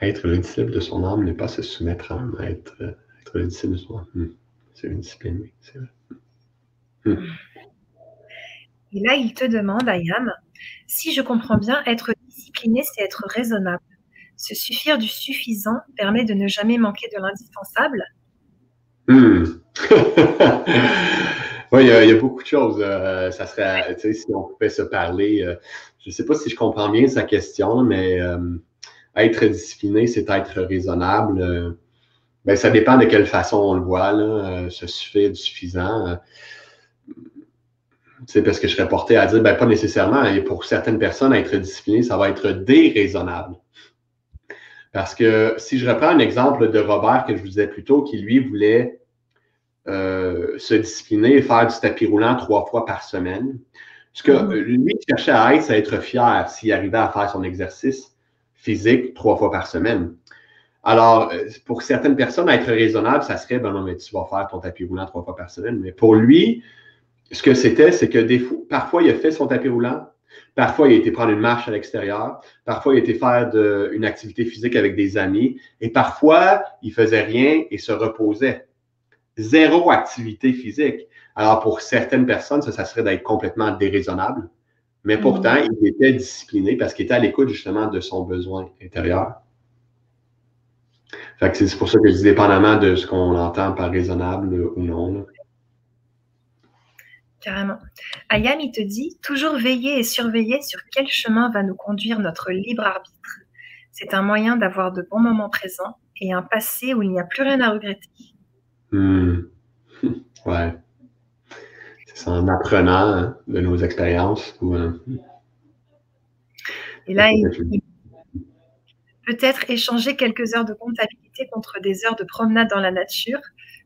Être le disciple de son âme n'est pas se soumettre à un maître. Être le disciple de son âme, c'est une discipline, oui, c'est vrai. Et là, il te demande, Ayam, si je comprends bien, être discipliné, c'est être raisonnable. Se suffire du suffisant permet de ne jamais manquer de l'indispensable. Oui, il y a beaucoup de choses. Ça serait, si on pouvait se parler, je ne sais pas si je comprends bien sa question, mais être discipliné, c'est être raisonnable. Ben, ça dépend de quelle façon on le voit, là, se suffire du suffisant. Parce que je serais porté à dire, ben, pas nécessairement. Et pour certaines personnes, être discipliné, ça va être déraisonnable. Parce que si je reprends un exemple de Robert que je vous disais plus tôt, qui lui voulait se discipliner et faire du tapis roulant 3 fois par semaine, ce que lui cherchait à être, c'est être fier s'il arrivait à faire son exercice physique 3 fois par semaine. Alors, pour certaines personnes, être raisonnable, ça serait, ben non, mais tu vas faire ton tapis roulant 3 fois par semaine. Mais pour lui, ce que c'était, c'est que parfois, il a fait son tapis roulant, Parfois, il a été prendre une marche à l'extérieur. Parfois, il a été faire une activité physique avec des amis. Et parfois, il faisait rien et se reposait. Zéro activité physique. Alors, pour certaines personnes, ça serait d'être complètement déraisonnable. Mais pourtant, il était discipliné parce qu'il était à l'écoute justement de son besoin intérieur. Fait que c'est pour ça que je dis dépendamment de ce qu'on entend par raisonnable ou non. Là. Carrément. Ayam, il te dit, toujours veiller et surveiller sur quel chemin va nous conduire notre libre arbitre. C'est un moyen d'avoir de bons moments présents et un passé où il n'y a plus rien à regretter. Ouais. C'est en apprenant hein, de nos expériences. Et là, il peut-être échanger quelques heures de comptabilité contre des heures de promenade dans la nature.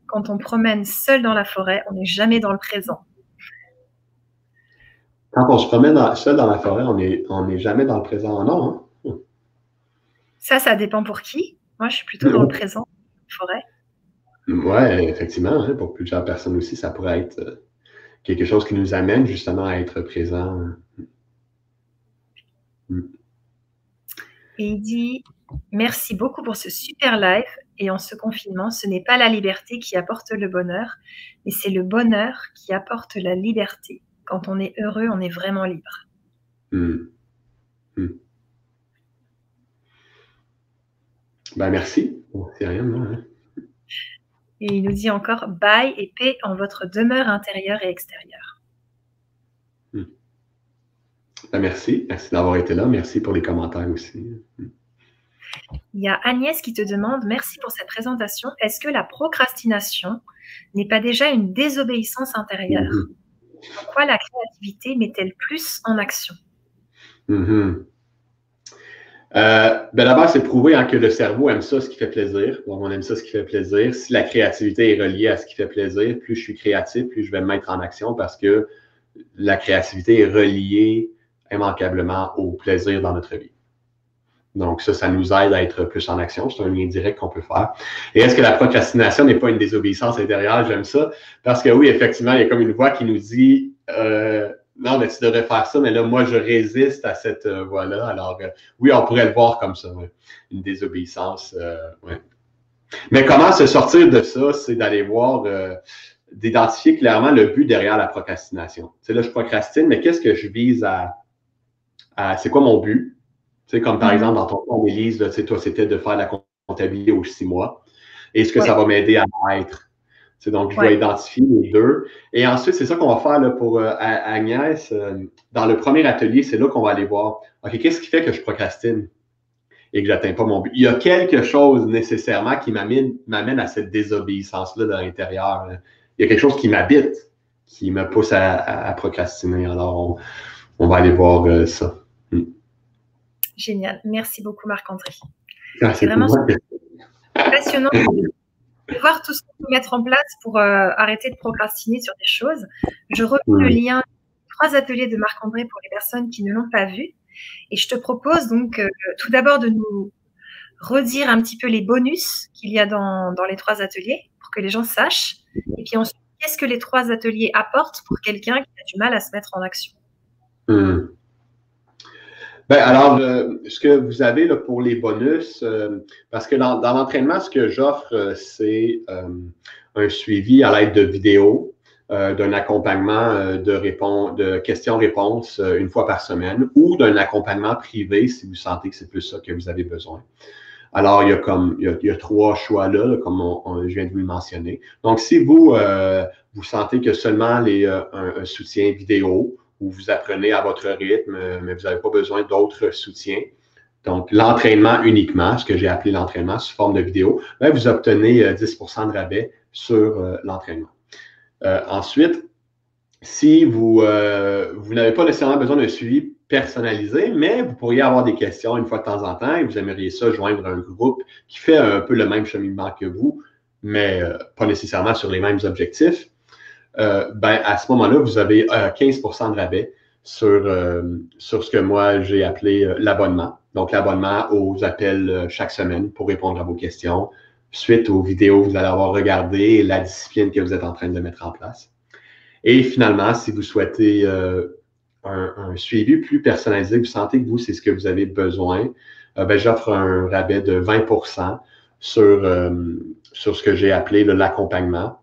Quand on promène seul dans la forêt, on n'est jamais dans le présent. Quand on se promène seul dans la forêt, on n'est jamais dans le présent. Non. Hein? Ça dépend pour qui. Moi, je suis plutôt dans le présent, forêt. Oui, effectivement. Hein, pour plusieurs personnes aussi, ça pourrait être quelque chose qui nous amène justement à être présent. Et il dit « Merci beaucoup pour ce super live. Et en ce confinement, ce n'est pas la liberté qui apporte le bonheur, mais c'est le bonheur qui apporte la liberté. Quand on est heureux, on est vraiment libre. » Ben, merci. C'est rien, non, hein? Et il nous dit encore « Bye et paix en votre demeure intérieure et extérieure. » Ben, merci. Merci d'avoir été là. Merci pour les commentaires aussi. Il y a Agnès qui te demande « Merci pour cette présentation. Est-ce que la procrastination n'est pas déjà une désobéissance intérieure? Pourquoi la créativité met-elle plus en action? » Ben d'abord, c'est prouvé hein, que le cerveau aime ça, ce qui fait plaisir. Donc, on aime ça, ce qui fait plaisir. Si la créativité est reliée à ce qui fait plaisir, plus je suis créatif, plus je vais me mettre en action parce que la créativité est reliée immanquablement au plaisir dans notre vie. Donc, ça nous aide à être plus en action. C'est un lien direct qu'on peut faire. Et est-ce que la procrastination n'est pas une désobéissance intérieure? J'aime ça. Parce que oui, effectivement, il y a comme une voix qui nous dit non, mais tu devrais faire ça, mais là, moi, je résiste à cette voix-là. Alors, oui, on pourrait le voir comme ça, ouais. Une désobéissance. Ouais. Mais comment se sortir de ça? C'est d'aller voir, d'identifier clairement le but derrière la procrastination. Tu sais, là, je procrastine, mais qu'est-ce que je vise à c'est quoi mon but? Tu sais, comme par exemple, dans ton cas, Élise, là, tu sais, toi, c'était de faire la comptabilité aux 6 mois. Est-ce que ça va m'aider à être? Donc, je dois identifier les deux. Et ensuite, c'est ça qu'on va faire là, pour Agnès. Dans le premier atelier, c'est là qu'on va aller voir, OK, qu'est-ce qui fait que je procrastine et que je n'atteins pas mon but? Il y a quelque chose nécessairement qui m'amène à cette désobéissance-là de l'intérieur. Il y a quelque chose qui m'habite, qui me pousse à procrastiner. Alors, on va aller voir ça. Génial. Merci beaucoup, Marc-André. C'est vraiment passionnant de voir tout ce qu'on peut mettre en place pour arrêter de procrastiner sur des choses. Je remets le lien des 3 ateliers de Marc-André pour les personnes qui ne l'ont pas vu. Et je te propose donc tout d'abord de nous redire un petit peu les bonus qu'il y a dans les 3 ateliers pour que les gens sachent. Et puis ensuite, qu'est-ce que les 3 ateliers apportent pour quelqu'un qui a du mal à se mettre en action? Ben, alors, ce que vous avez là, pour les bonus, parce que dans l'entraînement, ce que j'offre, c'est un suivi à l'aide de vidéos, d'un accompagnement de questions-réponses une fois par semaine ou d'un accompagnement privé si vous sentez que c'est plus ça que vous avez besoin. Alors, il y a 3 choix là comme je viens de vous le mentionner. Donc, si vous sentez que seulement un soutien vidéo, où vous apprenez à votre rythme, mais vous n'avez pas besoin d'autres soutiens. Donc, l'entraînement uniquement, ce que j'ai appelé l'entraînement sous forme de vidéo, bien, vous obtenez 10% de rabais sur l'entraînement. Ensuite, si vous n'avez pas nécessairement besoin d'un suivi personnalisé, mais vous pourriez avoir des questions une fois de temps en temps et vous aimeriez ça joindre un groupe qui fait un peu le même cheminement que vous, mais pas nécessairement sur les mêmes objectifs, ben, à ce moment-là, vous avez 15% de rabais sur ce que moi j'ai appelé l'abonnement. Donc, l'abonnement aux appels chaque semaine pour répondre à vos questions, suite aux vidéos que vous allez avoir regardées et la discipline que vous êtes en train de mettre en place. Et finalement, si vous souhaitez un suivi plus personnalisé, vous sentez que vous, c'est ce que vous avez besoin, ben, j'offre un rabais de 20% sur ce que j'ai appelé l'accompagnement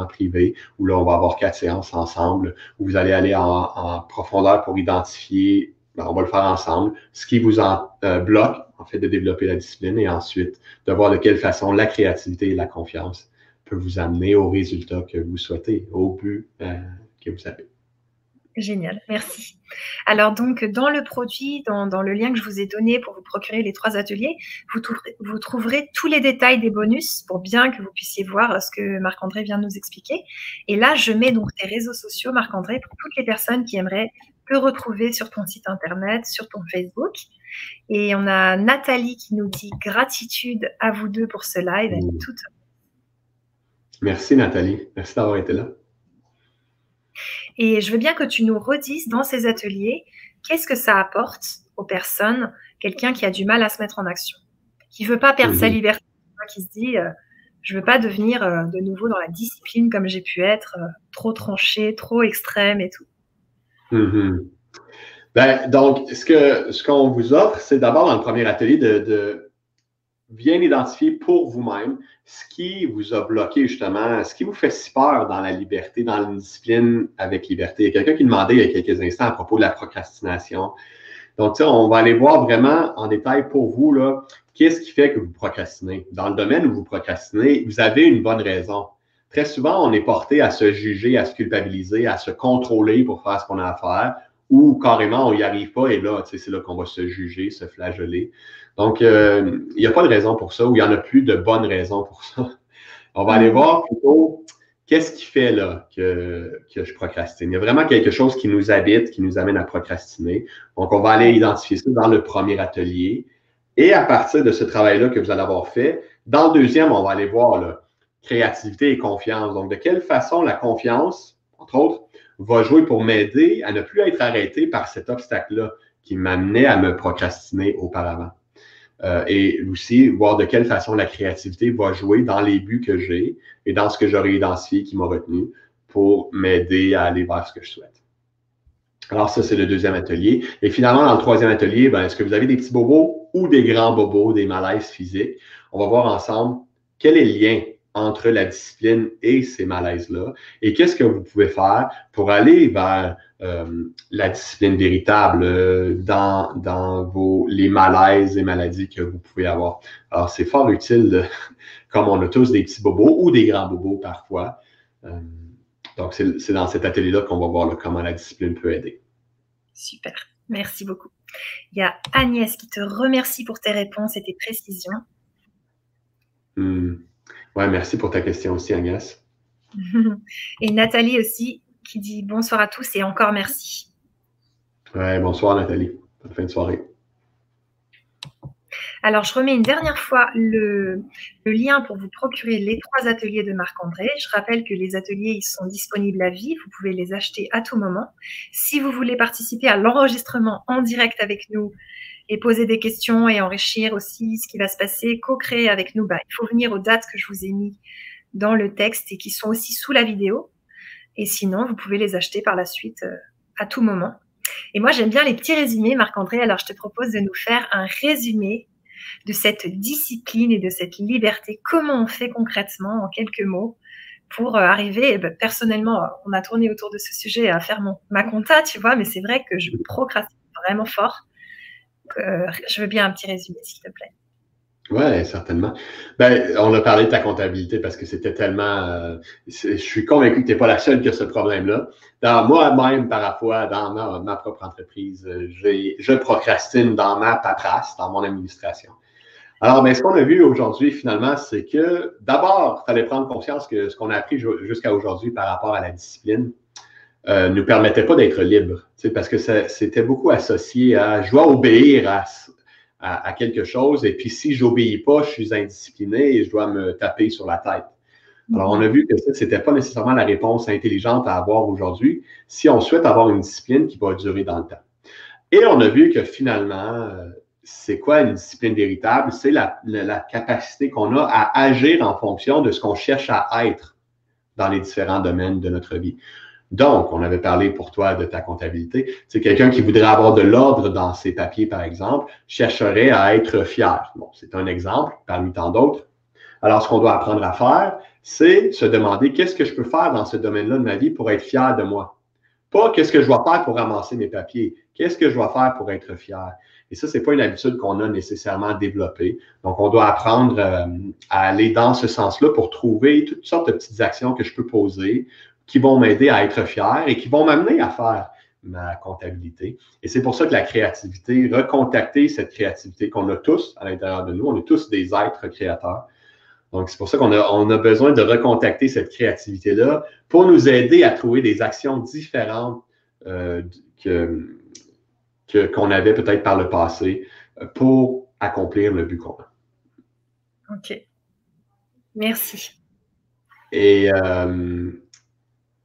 privé, où là, on va avoir 4 séances ensemble, où vous allez aller en profondeur pour identifier, ben, on va le faire ensemble, ce qui vous bloque, en fait, de développer la discipline et ensuite de voir de quelle façon la créativité et la confiance peuvent vous amener au résultat que vous souhaitez, au but que vous avez. Génial, merci. Alors donc, dans le produit, dans le lien que je vous ai donné pour vous procurer les 3 ateliers, vous trouverez tous les détails des bonus pour bien que vous puissiez voir ce que Marc-André vient de nous expliquer. Et là, je mets donc tes réseaux sociaux, Marc-André, pour toutes les personnes qui aimeraient te retrouver sur ton site internet, sur ton Facebook. Et on a Nathalie qui nous dit « Gratitude à vous deux pour ce live ». Elle est toute... Merci Nathalie, merci d'avoir été là. Et je veux bien que tu nous redises dans ces ateliers, qu'est-ce que ça apporte aux personnes, quelqu'un qui a du mal à se mettre en action, qui ne veut pas perdre sa liberté, qui se dit je ne veux pas devenir de nouveau dans la discipline comme j'ai pu être, trop tranché, trop extrême et tout. Ben, donc, ce qu'on vous offre, c'est d'abord dans le premier atelier de bien identifier pour vous-même ce qui vous a bloqué justement, ce qui vous fait si peur dans la liberté, dans une discipline avec liberté. Il y a quelqu'un qui demandait il y a quelques instants à propos de la procrastination. Donc, on va aller voir vraiment en détail pour vous, là, qu'est-ce qui fait que vous procrastinez. Dans le domaine où vous procrastinez, vous avez une bonne raison. Très souvent, on est porté à se juger, à se culpabiliser, à se contrôler pour faire ce qu'on a à faire, ou carrément, on n'y arrive pas et là, c'est là qu'on va se juger, se flageller. Donc, il n'y a pas de raison pour ça, ou il n'y en a plus de bonnes raisons pour ça. On va aller voir plutôt qu'est-ce qui fait là que je procrastine. Il y a vraiment quelque chose qui nous habite, qui nous amène à procrastiner. Donc, on va aller identifier ça dans le premier atelier. Et à partir de ce travail-là que vous allez avoir fait, dans le deuxième, on va aller voir là, créativité et confiance. Donc, de quelle façon la confiance, entre autres, va jouer pour m'aider à ne plus être arrêté par cet obstacle-là qui m'amenait à me procrastiner auparavant. Et aussi, voir de quelle façon la créativité va jouer dans les buts que j'ai et dans ce que j'aurais identifié qui m'a retenu pour m'aider à aller vers ce que je souhaite. Alors ça, c'est le deuxième atelier. Et finalement, dans le troisième atelier, ben, est-ce que vous avez des petits bobos ou des grands bobos, des malaises physiques? On va voir ensemble quel est le lien entre la discipline et ces malaises-là et qu'est-ce que vous pouvez faire pour aller vers la discipline véritable dans les malaises et maladies que vous pouvez avoir. Alors, c'est fort utile, comme on a tous des petits bobos ou des grands bobos parfois. Donc, c'est dans cet atelier-là qu'on va voir là, comment la discipline peut aider. Super, merci beaucoup. Il y a Agnès qui te remercie pour tes réponses et tes précisions. Ouais, merci pour ta question aussi, Agnès. Et Nathalie aussi, qui dit bonsoir à tous et encore merci. Ouais, bonsoir Nathalie. Bonne fin de soirée. Alors, je remets une dernière fois le lien pour vous procurer les 3 ateliers de Marc-André. Je rappelle que les ateliers, ils sont disponibles à vie. Vous pouvez les acheter à tout moment. Si vous voulez participer à l'enregistrement en direct avec nous et poser des questions et enrichir aussi ce qui va se passer, co-créer avec nous, il faut venir aux dates que je vous ai mis dans le texte et qui sont aussi sous la vidéo. Et sinon, vous pouvez les acheter par la suite à tout moment. Et moi, j'aime bien les petits résumés, Marc-André. Alors, je te propose de nous faire un résumé de cette discipline et de cette liberté. Comment on fait concrètement, en quelques mots, pour arriver, personnellement, on a tourné autour de ce sujet à faire ma compta, tu vois, mais c'est vrai que je procrastine vraiment fort. Je veux bien un petit résumé, s'il te plaît. Oui, certainement. Ben, on a parlé de ta comptabilité parce que c'était tellement... je suis convaincu que tu n'es pas la seule qui a ce problème-là. Moi-même, parfois, dans ma propre entreprise, je procrastine dans ma paperasse, dans mon administration. Alors, ce qu'on a vu aujourd'hui, finalement, c'est que d'abord, il fallait prendre conscience que ce qu'on a appris jusqu'à aujourd'hui par rapport à la discipline ne nous permettait pas d'être libre. Parce que c'était beaucoup associé à « je dois obéir à quelque chose, et puis si je n'obéis pas, je suis indiscipliné et je dois me taper sur la tête. » Alors, on a vu que ça, ce n'était pas nécessairement la réponse intelligente à avoir aujourd'hui si on souhaite avoir une discipline qui va durer dans le temps. Et on a vu que finalement, c'est quoi une discipline véritable? C'est la capacité qu'on a à agir en fonction de ce qu'on cherche à être dans les différents domaines de notre vie. Donc, on avait parlé pour toi de ta comptabilité. C'est quelqu'un qui voudrait avoir de l'ordre dans ses papiers, par exemple, chercherait à être fier. Bon, c'est un exemple parmi tant d'autres. Alors, ce qu'on doit apprendre à faire, c'est se demander qu'est-ce que je peux faire dans ce domaine-là de ma vie pour être fier de moi. Pas qu'est-ce que je dois faire pour ramasser mes papiers, qu'est-ce que je dois faire pour être fier. Et ça, c'est pas une habitude qu'on a nécessairement développée. Donc, on doit apprendre à aller dans ce sens-là pour trouver toutes sortes de petites actions que je peux poser qui vont m'aider à être fier et qui vont m'amener à faire ma comptabilité. Et c'est pour ça que la créativité, recontacter cette créativité qu'on a tous à l'intérieur de nous, on est tous des êtres créateurs. Donc, c'est pour ça qu'on a besoin de recontacter cette créativité-là pour nous aider à trouver des actions différentes qu'on avait peut-être par le passé pour accomplir le but qu'on a. OK. Merci. Et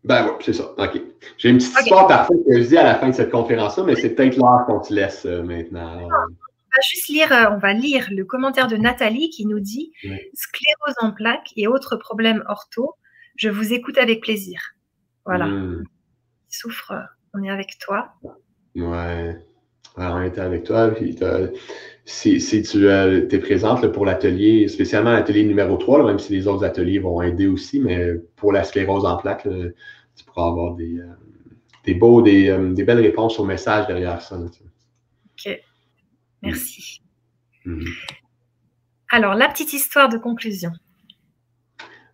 ben ouais, c'est ça. OK. J'ai une petite histoire parfois que je dis à la fin de cette conférence-là, mais c'est peut-être l'heure qu'on te laisse maintenant. On va lire le commentaire de Nathalie qui nous dit sclérose en plaques et autres problèmes ortho, je vous écoute avec plaisir. Voilà. Souffre, on est avec toi. Ouais. Alors, on était avec toi. Puis si tu es présente là, pour l'atelier, spécialement l'atelier numéro 3, là, même si les autres ateliers vont aider aussi, mais pour la sclérose en plaques, là, tu pourras avoir des belles réponses au message derrière ça. Là, OK. Merci. Alors, la petite histoire de conclusion.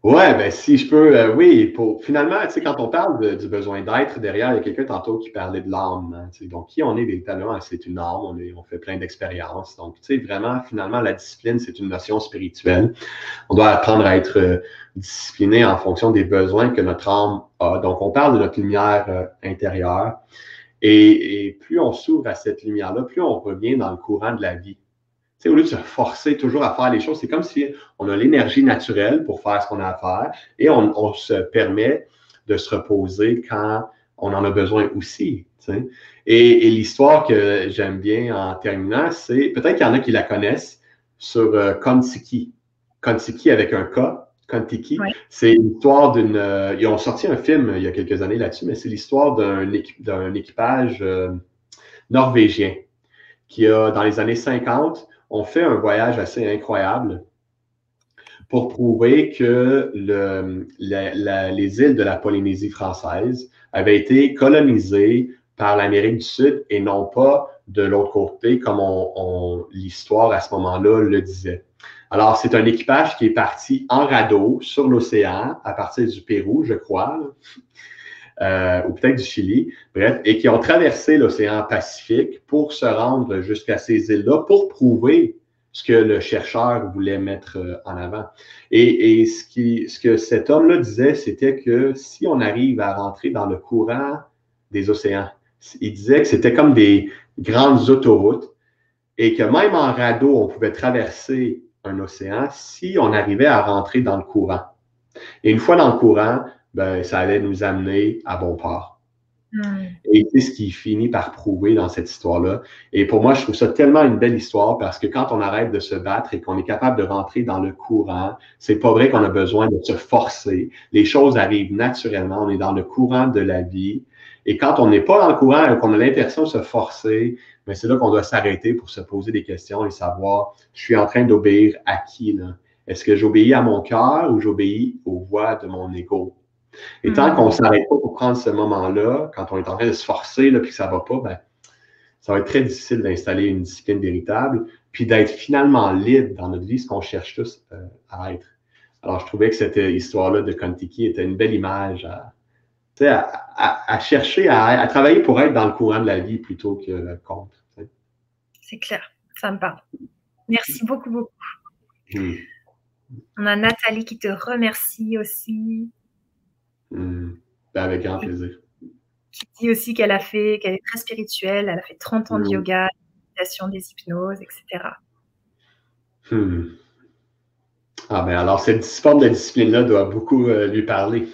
Ouais, ben si je peux, oui, finalement, tu sais, quand on parle du besoin d'être derrière, il y a quelqu'un tantôt qui parlait de l'âme. Hein, tu sais, donc, qui on est véritablement, c'est une âme, on fait plein d'expériences. Donc, tu sais, vraiment, finalement, la discipline, c'est une notion spirituelle. On doit apprendre à être discipliné en fonction des besoins que notre âme a. Donc, on parle de notre lumière intérieure. Et plus on s'ouvre à cette lumière-là, plus on revient dans le courant de la vie. Tu sais, au lieu de se forcer toujours à faire les choses, c'est comme si on a l'énergie naturelle pour faire ce qu'on a à faire et on se permet de se reposer quand on en a besoin aussi. Tu sais. Et l'histoire que j'aime bien en terminant, c'est, peut-être qu'il y en a qui la connaissent, sur Kon-Tiki. Kon-Tiki avec un K, Kon-Tiki. Ouais. C'est l'histoire ils ont sorti un film il y a quelques années là-dessus, mais c'est l'histoire d'un équipage norvégien qui a, dans les années 50, on fait un voyage assez incroyable pour prouver que les îles de la Polynésie française avaient été colonisées par l'Amérique du Sud et non pas de l'autre côté, comme l'histoire à ce moment-là le disait. Alors, c'est un équipage qui est parti en radeau sur l'océan à partir du Pérou, je crois, ou peut-être du Chili, bref, et qui ont traversé l'océan Pacifique pour se rendre jusqu'à ces îles-là pour prouver ce que le chercheur voulait mettre en avant. Et ce que cet homme-là disait, c'était que si on arrive à rentrer dans le courant des océans, il disait que c'était comme des grandes autoroutes et que même en radeau, on pouvait traverser un océan si on arrivait à rentrer dans le courant. Et une fois dans le courant, ben, ça allait nous amener à bon port. Et c'est ce qui finit par prouver dans cette histoire-là. Et pour moi, je trouve ça tellement une belle histoire parce que quand on arrête de se battre et qu'on est capable de rentrer dans le courant, c'est pas vrai qu'on a besoin de se forcer. Les choses arrivent naturellement. On est dans le courant de la vie. Et quand on n'est pas dans le courant et qu'on a l'impression de se forcer, ben c'est là qu'on doit s'arrêter pour se poser des questions et savoir, je suis en train d'obéir à qui, là? Est-ce que j'obéis à mon cœur ou j'obéis aux voix de mon ego? Et tant qu'on ne s'arrête pas pour prendre ce moment-là, quand on est en train de se forcer là, puis que ça ne va pas, ben, ça va être très difficile d'installer une discipline véritable, puis d'être finalement libre dans notre vie, ce qu'on cherche tous à être. Alors, je trouvais que cette histoire-là de Kon-Tiki était une belle image à chercher, à travailler pour être dans le courant de la vie plutôt que contre. C'est clair, ça me parle. Merci beaucoup, beaucoup. On a Nathalie qui te remercie aussi. Ben, avec grand plaisir. Qui dit aussi qu'elle est très spirituelle, elle a fait 30 ans de yoga, de méditation, des hypnoses, etc. Ah ben alors, cette forme de discipline-là doit beaucoup lui parler.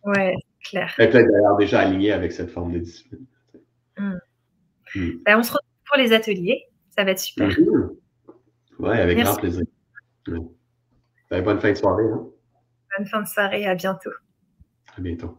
Ouais, c'est clair. Elle est peut-être d'ailleurs déjà alignée avec cette forme de discipline. Ben, on se retrouve pour les ateliers, ça va être super. Oui, avec grand plaisir. Ben, bonne fin de soirée. Hein? Bonne fin de soirée, à bientôt. À bientôt.